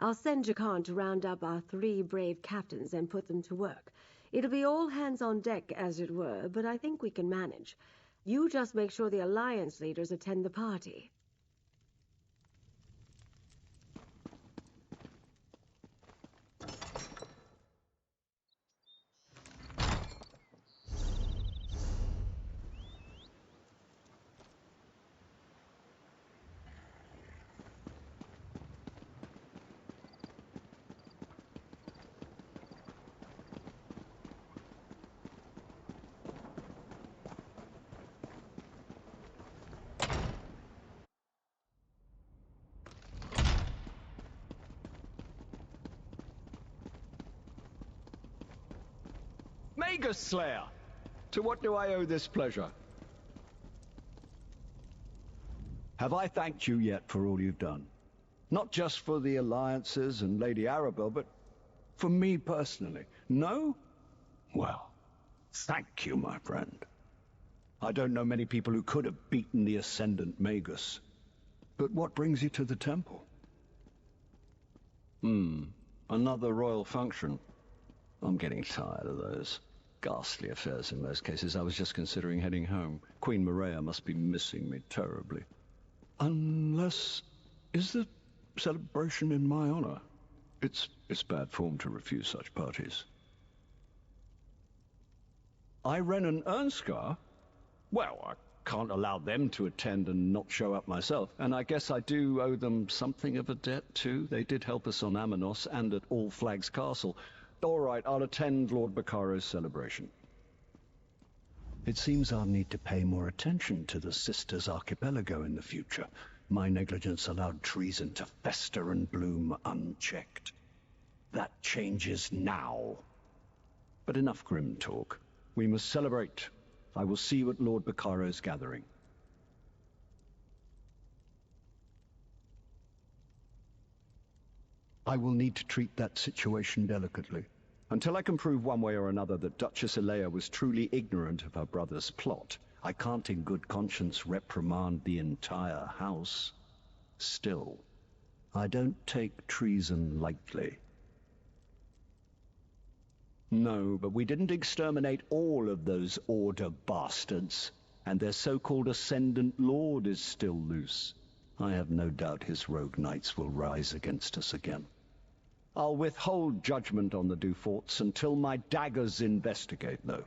I'll send Jakan to round up our 3 brave captains and put them to work. It'll be all hands on deck, as it were, but I think we can manage. You just make sure the Alliance leaders attend the party. Magus Slayer! To what do I owe this pleasure? Have I thanked you yet for all you've done? Not just for the alliances and Lady Arabelle, but for me personally. No? Well, thank you, my friend. I don't know many people who could have beaten the Ascendant Magus. But what brings you to the temple? Another royal function. I'm getting tired of those ghastly affairs in most cases. I was just considering heading home. Queen Maria must be missing me terribly. Unless... is the celebration in my honor? It's bad form to refuse such parties. Ayrenn and Ernskar? Well, I can't allow them to attend and not show up myself. And I guess I do owe them something of a debt, too. They did help us on Amanos and at All Flags Castle. All right, I'll attend Lord Bacaro's celebration. It seems I'll need to pay more attention to the Sisters Archipelago in the future. My negligence allowed treason to fester and bloom unchecked. That changes now. But enough grim talk. We must celebrate. I will see you at Lord Bacaro's gathering. I will need to treat that situation delicately. Until I can prove one way or another that Duchess Alea was truly ignorant of her brother's plot, I can't in good conscience reprimand the entire house. Still, I don't take treason lightly. No, but we didn't exterminate all of those Order bastards, and their so-called Ascendant Lord is still loose. I have no doubt his rogue knights will rise against us again. I'll withhold judgment on the Duforts until my daggers investigate, though.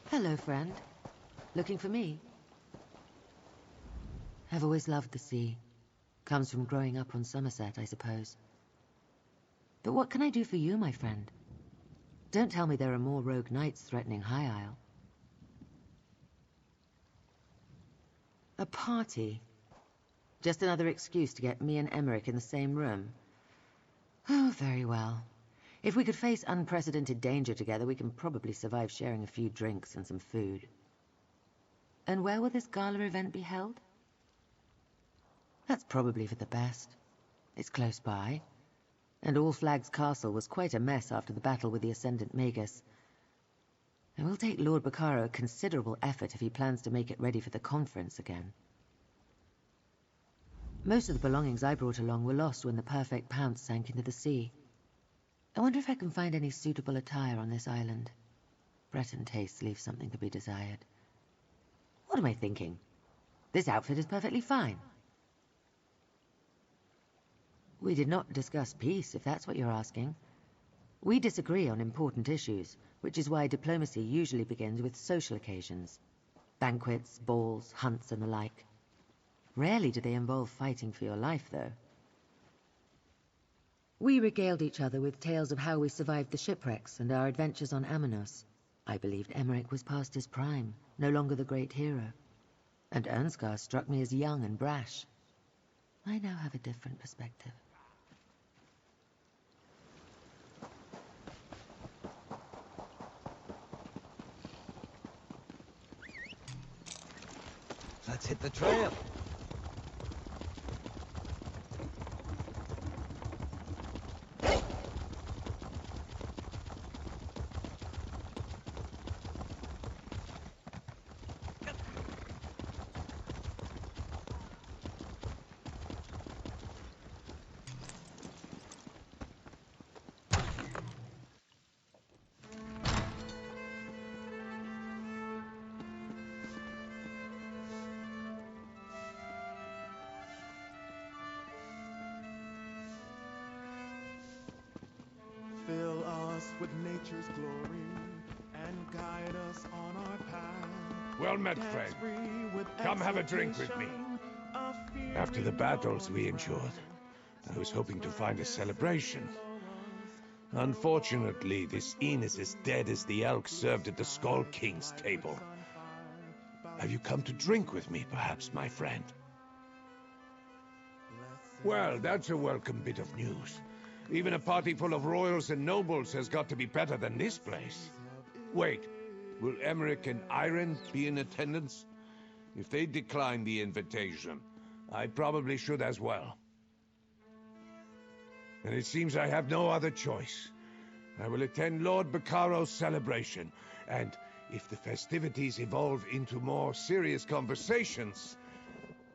Hello, friend. Looking for me? I've always loved the sea. Comes from growing up on Somerset, I suppose. But what can I do for you, my friend? Don't tell me there are more rogue knights threatening High Isle. A party? Just another excuse to get me and Emmerich in the same room? Oh, very well. If we could face unprecedented danger together, we can probably survive sharing a few drinks and some food. And where will this gala event be held? That's probably for the best. It's close by. And All Flags Castle was quite a mess after the battle with the Ascendant Magus. It will take Lord Bacaro a considerable effort if he plans to make it ready for the conference again. Most of the belongings I brought along were lost when the Perfect Pounce sank into the sea. I wonder if I can find any suitable attire on this island. Breton tastes leave something to be desired. What am I thinking? This outfit is perfectly fine. We did not discuss peace, if that's what you're asking. We disagree on important issues, which is why diplomacy usually begins with social occasions. Banquets, balls, hunts, and the like. Rarely do they involve fighting for your life, though. We regaled each other with tales of how we survived the shipwrecks and our adventures on Amanos. I believed Emmerich was past his prime, no longer the great hero. And Ernskar struck me as young and brash. I now have a different perspective. Let's hit the trail. Fill us with nature's glory and guide us on our path. Well met, friend. Come have a drink with me. After the battles we endured, I was hoping to find a celebration. Unfortunately, this inn is as dead as the elk served at the Skull King's table. Have you come to drink with me, perhaps, my friend? Well, that's a welcome bit of news. Even a party full of royals and nobles has got to be better than this place. Wait, will Emmerich and Iron be in attendance? If they decline the invitation, I probably should as well. And it seems I have no other choice. I will attend Lord Bacaro's celebration, and if the festivities evolve into more serious conversations,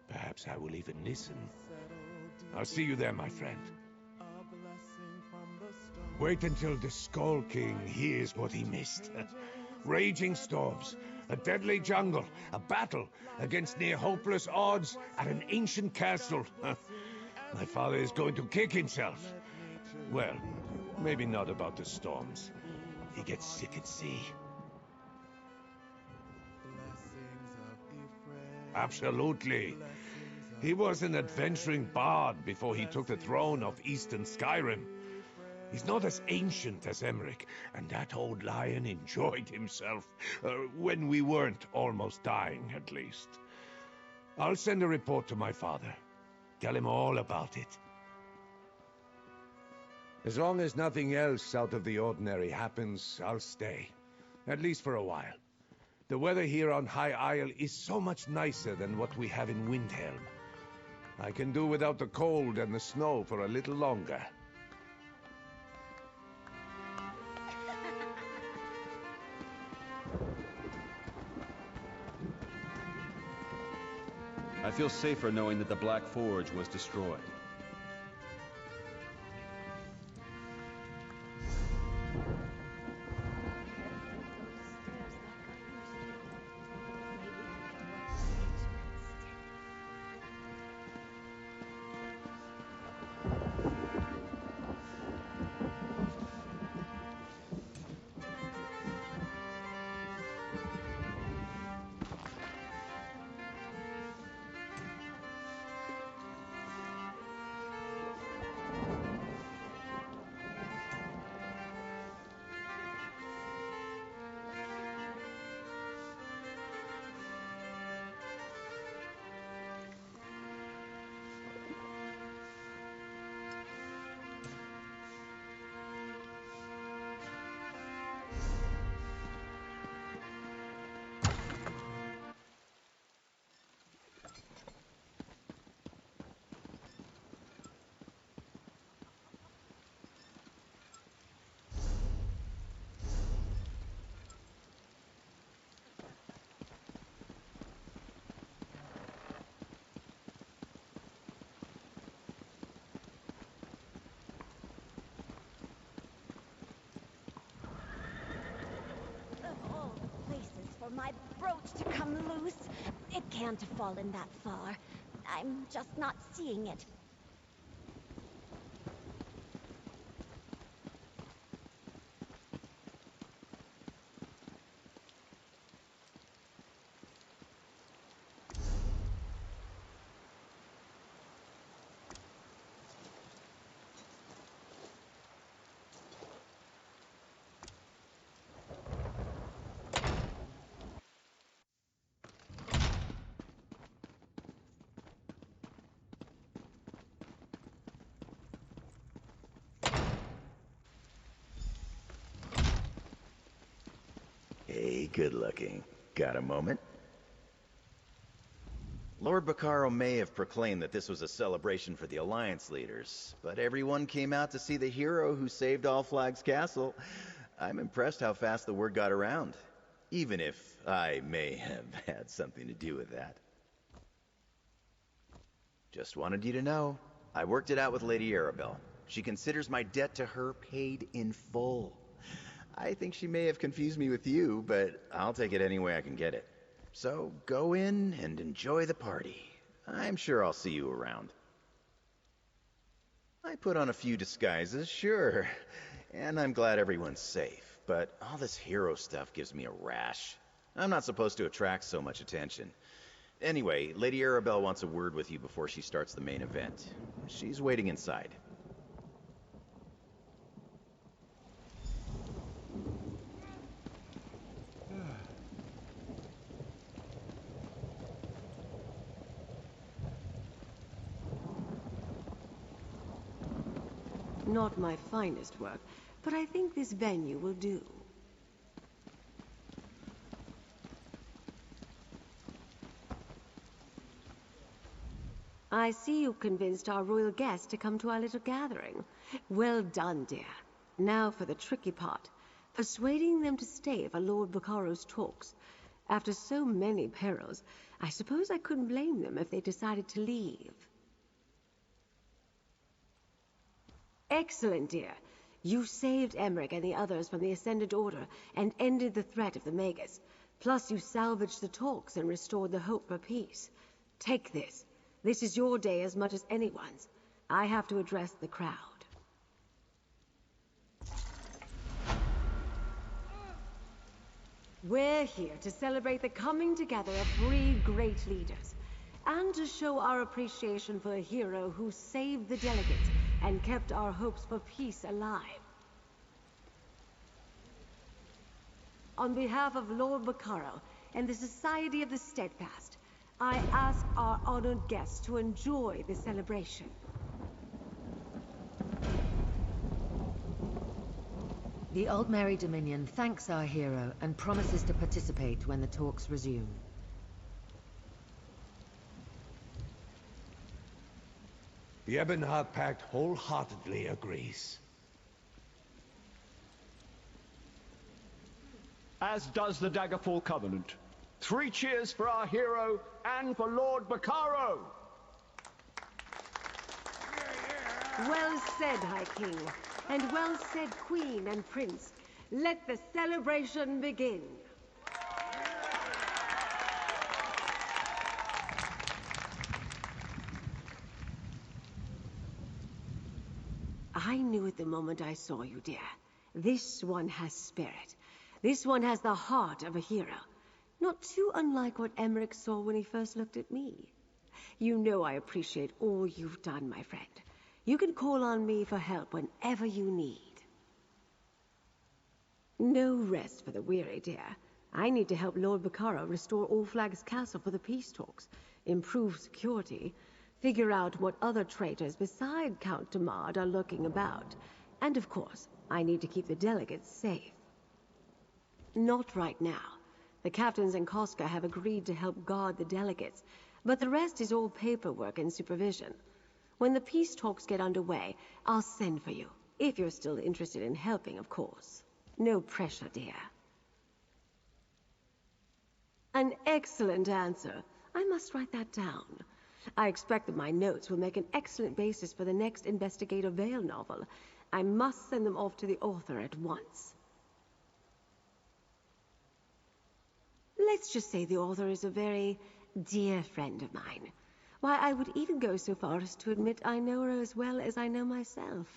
perhaps I will even listen. I'll see you there, my friend. Wait until the Skull King hears what he missed. Raging storms, a deadly jungle, a battle against near hopeless odds at an ancient castle. My father is going to kick himself. Well, maybe not about the storms. He gets sick at sea. Absolutely. He was an adventuring bard before he took the throne of Eastern Skyrim. He's not as ancient as Emmerich, and that old lion enjoyed himself. When we weren't almost dying, at least. I'll send a report to my father. Tell him all about it. As long as nothing else out of the ordinary happens, I'll stay. At least for a while. The weather here on High Isle is so much nicer than what we have in Windhelm. I can do without the cold and the snow for a little longer. I feel safer knowing that the Black Forge was destroyed. my brooch to come loose. It can't have fallen that far. I'm just not seeing it. Hey, good looking. Got a moment? Lord Bacaro may have proclaimed that this was a celebration for the Alliance leaders, but everyone came out to see the hero who saved All Flags Castle. I'm impressed how fast the word got around, even if I may have had something to do with that. Just wanted you to know, I worked it out with Lady Arabelle. She considers my debt to her paid in full. I think she may have confused me with you, but I'll take it any way I can get it. So go in and enjoy the party. I'm sure I'll see you around. I put on a few disguises, sure, and I'm glad everyone's safe, but all this hero stuff gives me a rash. I'm not supposed to attract so much attention. Anyway, Lady Arabelle wants a word with you before she starts the main event. She's waiting inside. Not my finest work, but I think this venue will do. I see you convinced our royal guests to come to our little gathering. Well done, dear. Now for the tricky part. Persuading them to stay for Lord Bacaro's talks. After so many perils, I suppose I couldn't blame them if they decided to leave. Excellent, dear. You saved Emmerich and the others from the Ascendant Order and ended the threat of the Magus. Plus, you salvaged the talks and restored the hope for peace. Take this. This is your day as much as anyone's. I have to address the crowd. We're here to celebrate the coming together of 3 great leaders, and to show our appreciation for a hero who saved the delegates and kept our hopes for peace alive. On behalf of Lord Bacaro and the Society of the Steadfast, I ask our honored guests to enjoy the celebration. The Aldmeri Dominion thanks our hero and promises to participate when the talks resume. The Ebonheart Pact wholeheartedly agrees. As does the Daggerfall Covenant. 3 cheers for our hero and for Lord Bacaro! Well said, High King, and well said, Queen and Prince. Let the celebration begin. I knew at the moment I saw you, dear. This one has spirit. This one has the heart of a hero. Not too unlike what Emmerich saw when he first looked at me. You know I appreciate all you've done, my friend. You can call on me for help whenever you need. No rest for the weary, dear. I need to help Lord Bacaro restore All Flags Castle for the peace talks, improve security, figure out what other traitors beside Count Damard are lurking about, and of course, I need to keep the delegates safe. Not right now. The captains and Koska have agreed to help guard the delegates, but the rest is all paperwork and supervision. When the peace talks get underway, I'll send for you, if you're still interested in helping, of course. No pressure, dear. An excellent answer. I must write that down. I expect that my notes will make an excellent basis for the next Investigator Vale novel. I must send them off to the author at once. Let's just say the author is a very dear friend of mine. Why, I would even go so far as to admit I know her as well as I know myself.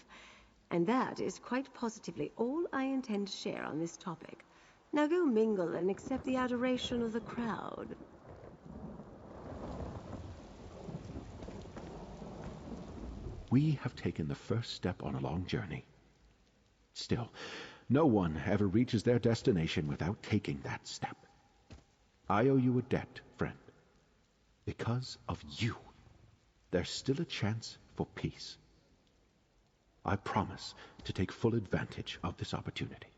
And that is quite positively all I intend to share on this topic. Now go mingle and accept the adoration of the crowd. We have taken the first step on a long journey. Still, no one ever reaches their destination without taking that step. I owe you a debt, friend. Because of you, there's still a chance for peace. I promise to take full advantage of this opportunity.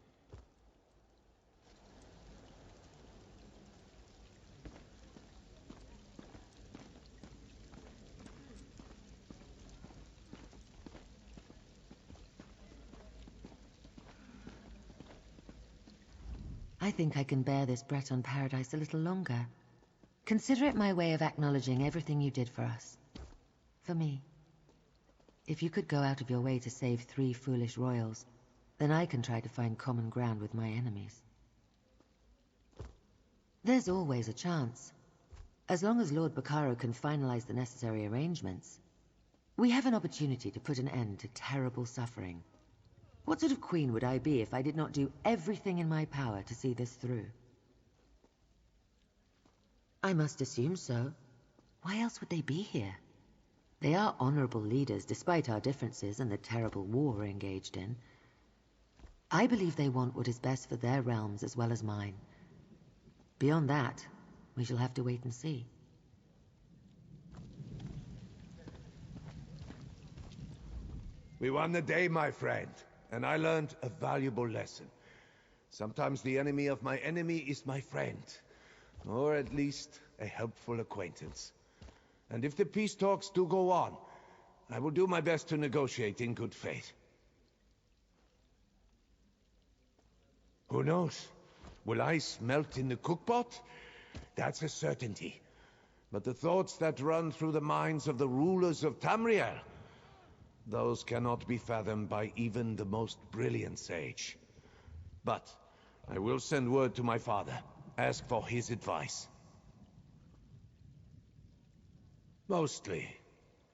I think I can bear this Breton paradise a little longer. Consider it my way of acknowledging everything you did for us. For me. If you could go out of your way to save 3 foolish royals, then I can try to find common ground with my enemies. There's always a chance. As long as Lord Bacaro can finalize the necessary arrangements, we have an opportunity to put an end to terrible suffering. What sort of queen would I be if I did not do everything in my power to see this through? I must assume so. Why else would they be here? They are honorable leaders despite our differences and the terrible war we're engaged in. I believe they want what is best for their realms as well as mine. Beyond that, we shall have to wait and see. We won the day, my friend, and I learned a valuable lesson. Sometimes the enemy of my enemy is my friend, or at least a helpful acquaintance. And if the peace talks do go on, I will do my best to negotiate in good faith. Who knows? Will ice melt in the cookpot? That's a certainty. But the thoughts that run through the minds of the rulers of Tamriel, those cannot be fathomed by even the most brilliant sage. But I will send word to my father, ask for his advice. Mostly.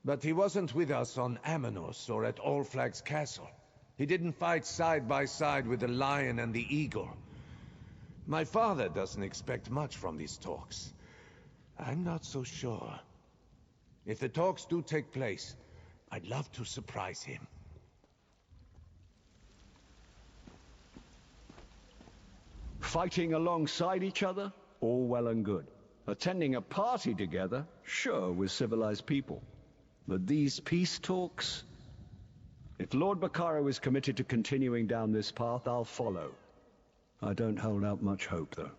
But he wasn't with us on Amanos or at Allflag's castle. He didn't fight side by side with the lion and the eagle. My father doesn't expect much from these talks. I'm not so sure. If the talks do take place, I'd love to surprise him. Fighting alongside each other? All well and good. Attending a party together? Sure, with civilized people. But these peace talks? If Lord Bacaro is committed to continuing down this path, I'll follow. I don't hold out much hope, though.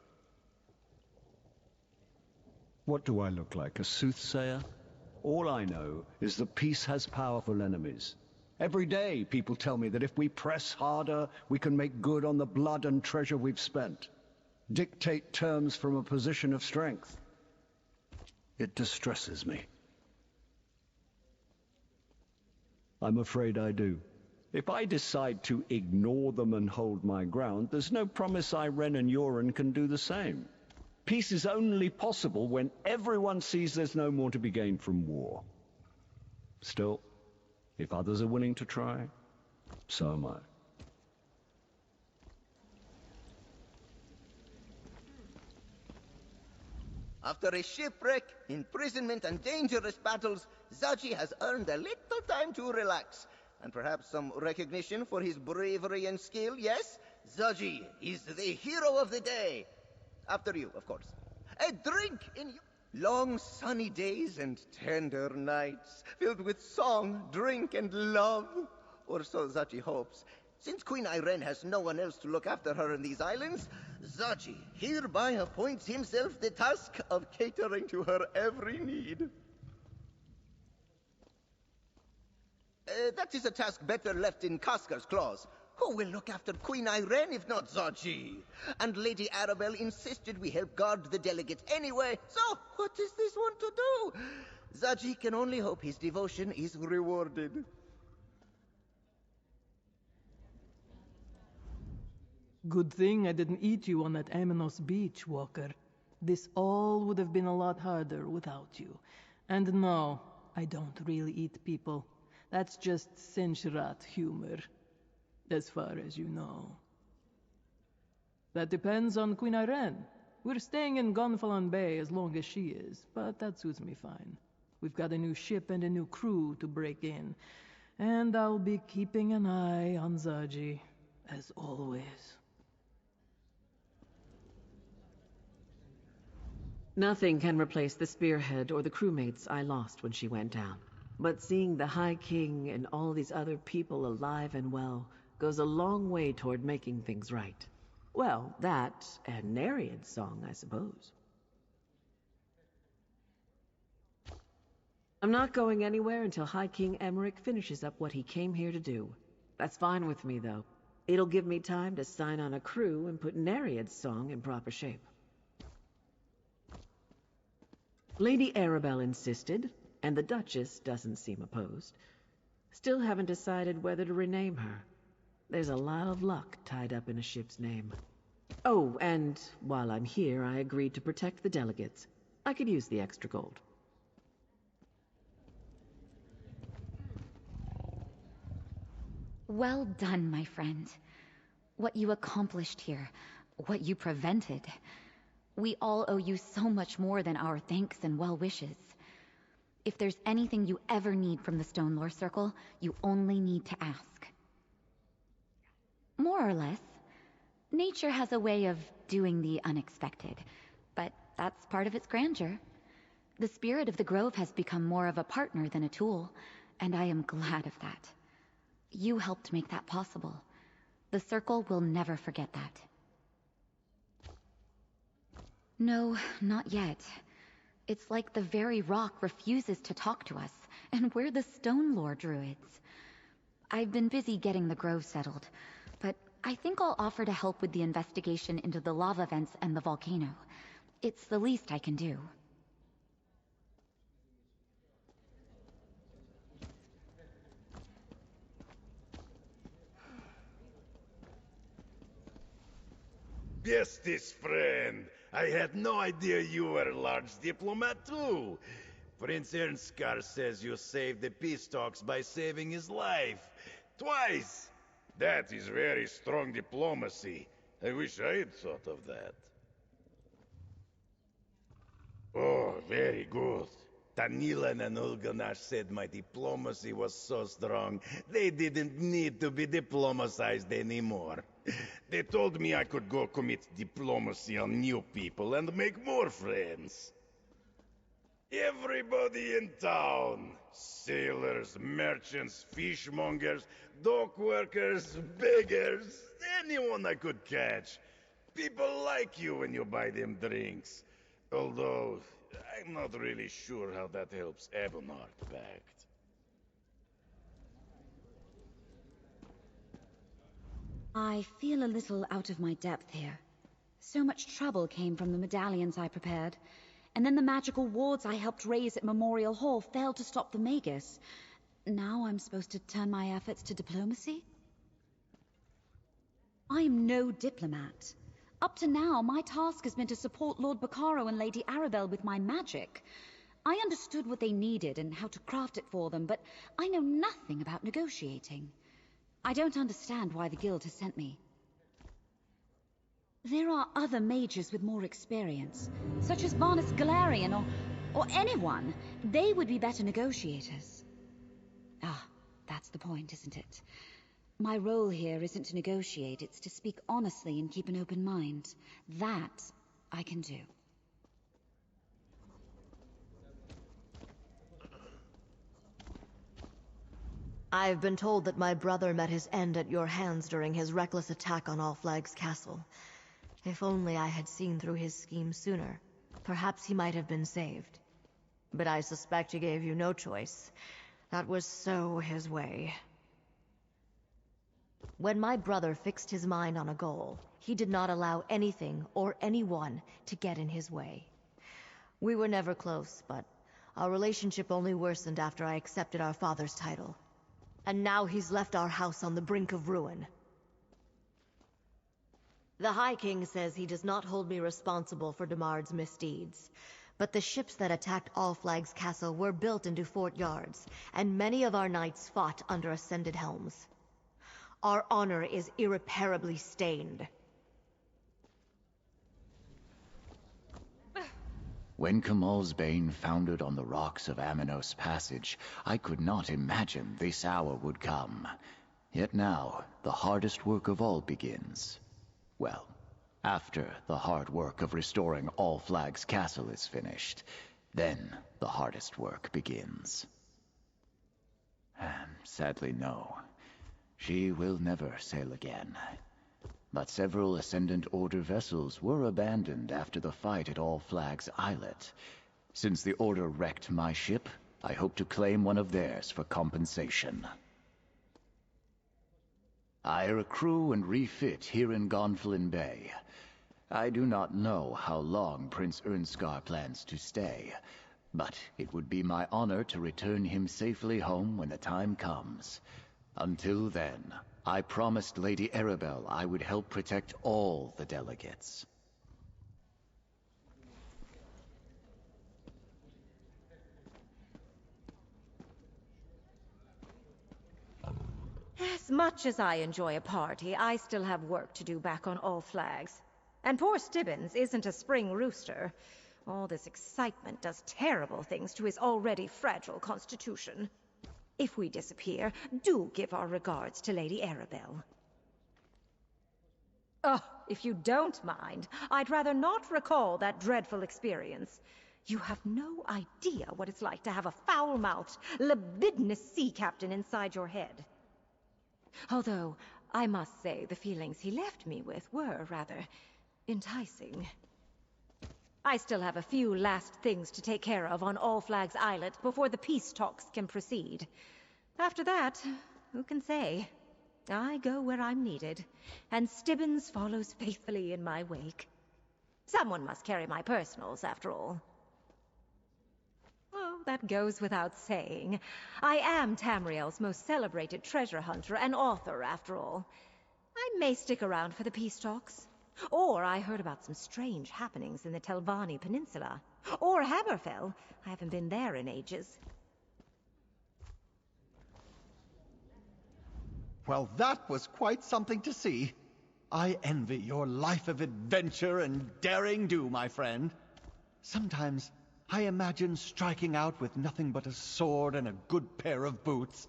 What do I look like, a soothsayer? All I know is that peace has powerful enemies. Every day, people tell me that if we press harder, we can make good on the blood and treasure we've spent. Dictate terms from a position of strength. It distresses me. I'm afraid I do. If I decide to ignore them and hold my ground, there's no promise Irene and Yoren can do the same. Peace is only possible when everyone sees there's no more to be gained from war. Still, if others are willing to try, so am I. After a shipwreck, imprisonment, and dangerous battles, Zaji has earned a little time to relax. And perhaps some recognition for his bravery and skill, yes? Zaji is the hero of the day. After you, of course. A drink in you. Long sunny days and tender nights, filled with song, drink, and love. Or so Zaji hopes. Since Queen Irene has no one else to look after her in these islands, Zaji hereby appoints himself the task of catering to her every need. That is a task better left in Kaskar's claws. Who will look after Queen Irene if not Zaji? And Lady Arabelle insisted we help guard the delegate anyway, so what does this want to do? Zaji can only hope his devotion is rewarded. Good thing I didn't eat you on that Amanos beach, Walker. This all would have been a lot harder without you. And no, I don't really eat people. That's just Senshrat humor, as far as you know. That depends on Queen Ayrenn. We're staying in Gonfalon Bay as long as she is, but that suits me fine. We've got a new ship and a new crew to break in, and I'll be keeping an eye on Zaji, as always. Nothing can replace the spearhead or the crewmates I lost when she went down. But seeing the High King and all these other people alive and well goes a long way toward making things right. Well, that and Nereiid's song, I suppose. I'm not going anywhere until High King Emeric finishes up what he came here to do. That's fine with me, though. It'll give me time to sign on a crew and put Nereiid's song in proper shape. Lady Arabelle insisted, and the Duchess doesn't seem opposed. Still haven't decided whether to rename her. There's a lot of luck tied up in a ship's name. Oh, and while I'm here, I agreed to protect the delegates. I could use the extra gold. Well done, my friend. What you accomplished here, what you prevented. We all owe you so much more than our thanks and well wishes. If there's anything you ever need from the Stonelore Circle, you only need to ask. More or less. Nature has a way of doing the unexpected, but that's part of its grandeur. The spirit of the Grove has become more of a partner than a tool, and I am glad of that. You helped make that possible. The Circle will never forget that. No, not yet. It's like the very rock refuses to talk to us, and we're the Stonelore druids. I've been busy getting the Grove settled, but I think I'll offer to help with the investigation into the lava vents and the volcano. It's the least I can do. Besties, friend. I had no idea you were a large diplomat too. Prince Ernskar says you saved the peace talks by saving his life. Twice! That is very strong diplomacy. I wish I had thought of that. Oh, very good. Tanilan and Ulganash said my diplomacy was so strong, they didn't need to be diplomatized anymore. They told me I could go commit diplomacy on new people and make more friends. Everybody in town. Sailors, merchants, fishmongers, dock workers, beggars, anyone I could catch. People like you when you buy them drinks. Although, I'm not really sure how that helps Ebonheart Pact. I feel a little out of my depth here. So much trouble came from the medallions I prepared, and then the magical wards I helped raise at Memorial Hall failed to stop the Magus. Now I'm supposed to turn my efforts to diplomacy? I'm no diplomat. Up to now, my task has been to support Lord Bacaro and Lady Arabelle with my magic. I understood what they needed and how to craft it for them, but I know nothing about negotiating. I don't understand why the Guild has sent me. There are other mages with more experience, such as Varnus Galarian or anyone. They would be better negotiators. Ah, that's the point, isn't it? My role here isn't to negotiate, it's to speak honestly and keep an open mind. That I can do. I've been told that my brother met his end at your hands during his reckless attack on All Flags Castle. If only I had seen through his scheme sooner, perhaps he might have been saved. But I suspect he gave you no choice. That was so his way. When my brother fixed his mind on a goal, he did not allow anything or anyone to get in his way. We were never close, but our relationship only worsened after I accepted our father's title. And now he's left our house on the brink of ruin. The High King says he does not hold me responsible for Damard's misdeeds. But the ships that attacked All Flags Castle were built into fort yards, and many of our knights fought under Ascended helms. Our honor is irreparably stained. When Kamal's Bane foundered on the rocks of Aminos Passage, I could not imagine this hour would come. Yet now, the hardest work of all begins. Well, after the hard work of restoring All Flags Castle is finished, then the hardest work begins. Sadly, no. She will never sail again. But several Ascendant Order vessels were abandoned after the fight at All Flags Islet. Since the Order wrecked my ship, I hope to claim one of theirs for compensation. I recrew and refit here in Gonfalon Bay. I do not know how long Prince Ernscar plans to stay, but it would be my honor to return him safely home when the time comes. Until then, I promised Lady Arabelle I would help protect all the delegates. As much as I enjoy a party, I still have work to do back on All Flags. And poor Stibbins isn't a spring rooster. All this excitement does terrible things to his already fragile constitution. If we disappear, do give our regards to Lady Arabelle. Oh, if you don't mind, I'd rather not recall that dreadful experience. You have no idea what it's like to have a foul-mouthed, libidinous sea captain inside your head. Although, I must say the feelings he left me with were rather enticing. I still have a few last things to take care of on All Flags Islet before the peace talks can proceed. After that, who can say? I go where I'm needed, and Stibbins follows faithfully in my wake. Someone must carry my personals, after all. Oh, that goes without saying. I am Tamriel's most celebrated treasure hunter and author, after all. I may stick around for the peace talks. Or I heard about some strange happenings in the Telvanni Peninsula. Or Hammerfell. I haven't been there in ages. Well, that was quite something to see. I envy your life of adventure and daring-do, my friend. Sometimes I imagine striking out with nothing but a sword and a good pair of boots.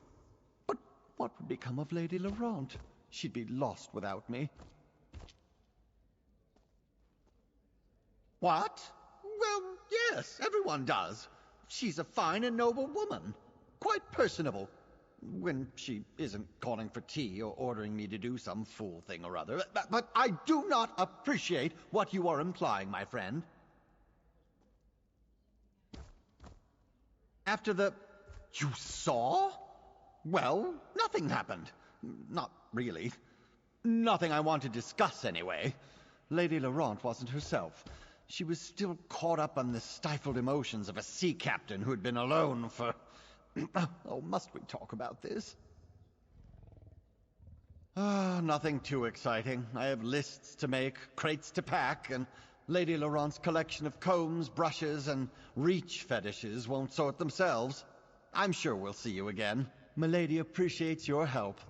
But what would become of Lady Laurent? She'd be lost without me. What? Well, yes, everyone does. She's a fine and noble woman. Quite personable. When she isn't calling for tea or ordering me to do some fool thing or other. But I do not appreciate what you are implying, my friend. After the... You saw? Well, nothing happened. Not really. Nothing I want to discuss, anyway. Lady Laurent wasn't herself. She was still caught up on the stifled emotions of a sea captain who had been alone for... Oh, must we talk about this? Nothing too exciting. I have lists to make, crates to pack, and Lady Laurent's collection of combs, brushes, and reach fetishes won't sort themselves. I'm sure we'll see you again. Milady appreciates your help,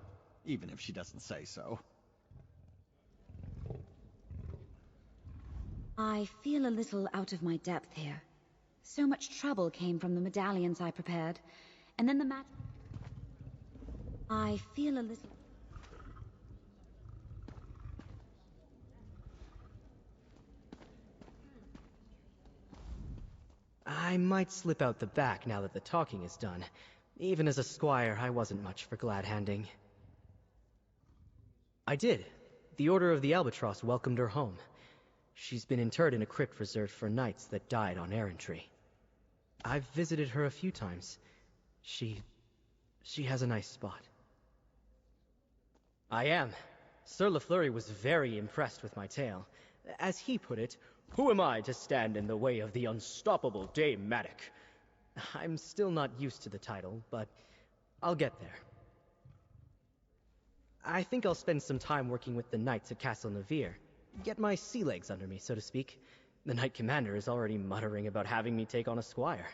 even if she doesn't say so. I feel a little out of my depth here. So much trouble came from the medallions I prepared, and then the I feel a little... I might slip out the back now that the talking is done. Even as a squire, I wasn't much for glad-handing. I did. The Order of the Albatross welcomed her home. She's been interred in a crypt reserved for knights that died on errantry. I've visited her a few times. She has a nice spot. I am. Sir Lafleury was very impressed with my tale. As he put it, who am I to stand in the way of the unstoppable Dame Maddock? I'm still not used to the title, but I'll get there. I think I'll spend some time working with the knights at Castle Navir. get my sea legs under me, so to speak. The Knight Commander is already muttering about having me take on a squire.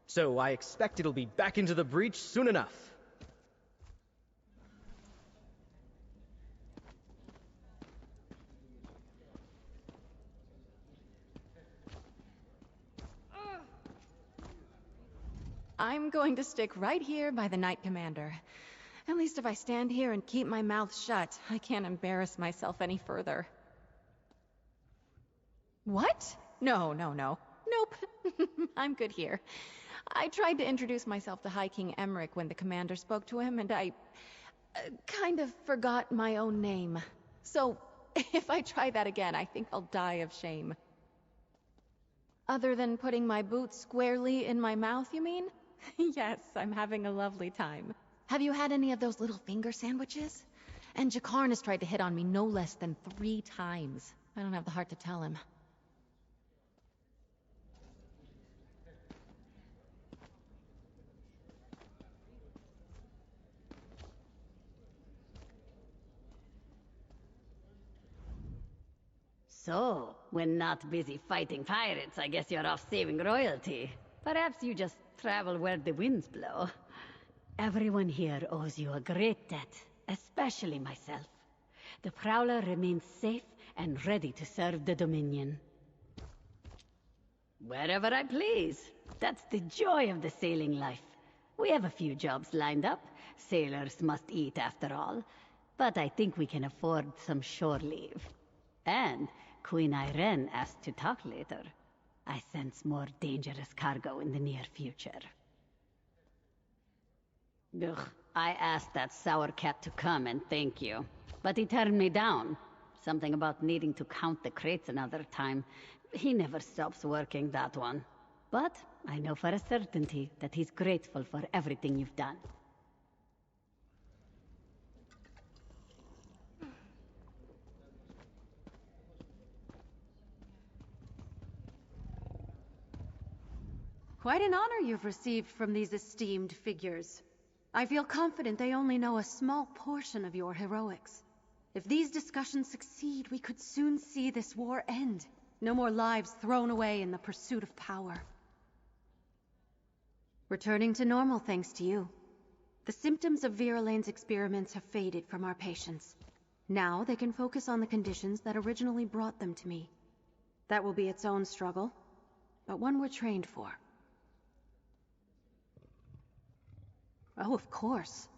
So I expect it'll be back into the breach soon enough. I'm going to stick right here by the Knight Commander. At least if I stand here and keep my mouth shut, I can't embarrass myself any further. What? No. Nope. I'm good here. I tried to introduce myself to High King Emmerich when the commander spoke to him, and I kind of forgot my own name. So, if I try that again, I think I'll die of shame. Other than putting my boots squarely in my mouth, you mean? Yes, I'm having a lovely time. Have you had any of those little finger sandwiches? And Jakarn has tried to hit on me no less than 3 times. I don't have the heart to tell him. So, when not busy fighting pirates, I guess you're off saving royalty. Perhaps you just travel where the winds blow. Everyone here owes you a great debt, especially myself. The Prowler remains safe and ready to serve the Dominion. Wherever I please. That's the joy of the sailing life. We have a few jobs lined up. Sailors must eat after all. But I think we can afford some shore leave. And Queen Ayrenn asked to talk later. I sense more dangerous cargo in the near future. Ugh, I asked that sour cat to come and thank you. But he turned me down. Something about needing to count the crates another time. He never stops working, that one. But I know for a certainty that he's grateful for everything you've done. Quite an honor you've received from these esteemed figures. I feel confident they only know a small portion of your heroics. If these discussions succeed, we could soon see this war end. No more lives thrown away in the pursuit of power. Returning to normal thanks to you. The symptoms of Vera Lane's experiments have faded from our patients. Now they can focus on the conditions that originally brought them to me. That will be its own struggle, but one we're trained for. Oh, of course.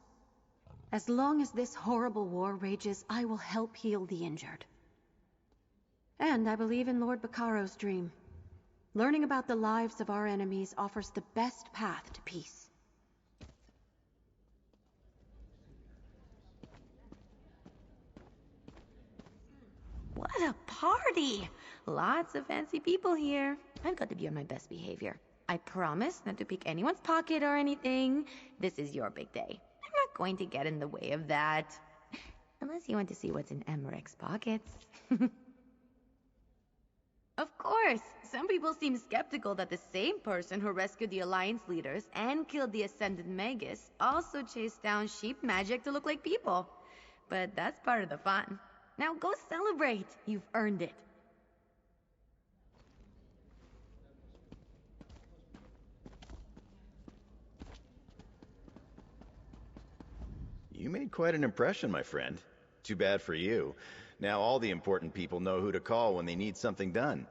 As long as this horrible war rages, I will help heal the injured. And I believe in Lord Baccaro's dream. Learning about the lives of our enemies offers the best path to peace. What a party! Lots of fancy people here. I've got to be on my best behavior. I promise not to pick anyone's pocket or anything. This is your big day. I'm not going to get in the way of that. Unless you want to see what's in Emmerich's pockets. Of course, some people seem skeptical that the same person who rescued the Alliance leaders and killed the Ascendant Magus also chased down sheep magic to look like people. But that's part of the fun. Now go celebrate. You've earned it. You made quite an impression, my friend. Too bad for you. Now all the important people know who to call when they need something done.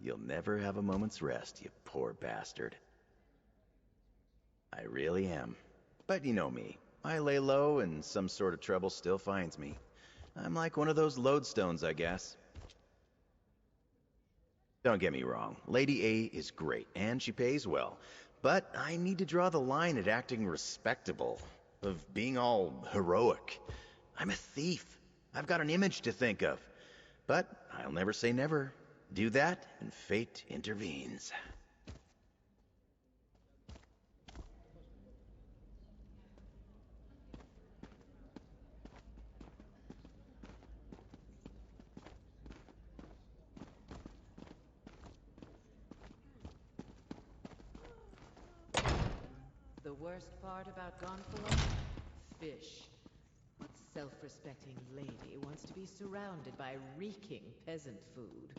You'll never have a moment's rest, you poor bastard. I really am. But you know me. I lay low and some sort of trouble still finds me. I'm like one of those lodestones, I guess. Don't get me wrong. Lady A is great, and she pays well. But I need to draw the line at acting respectable. Of being all heroic. I'm a thief. I've got an image to think of. But I'll never say never. Do that, and fate intervenes. The worst part about Gonfalon? Fish. What self-respecting lady wants to be surrounded by reeking peasant food.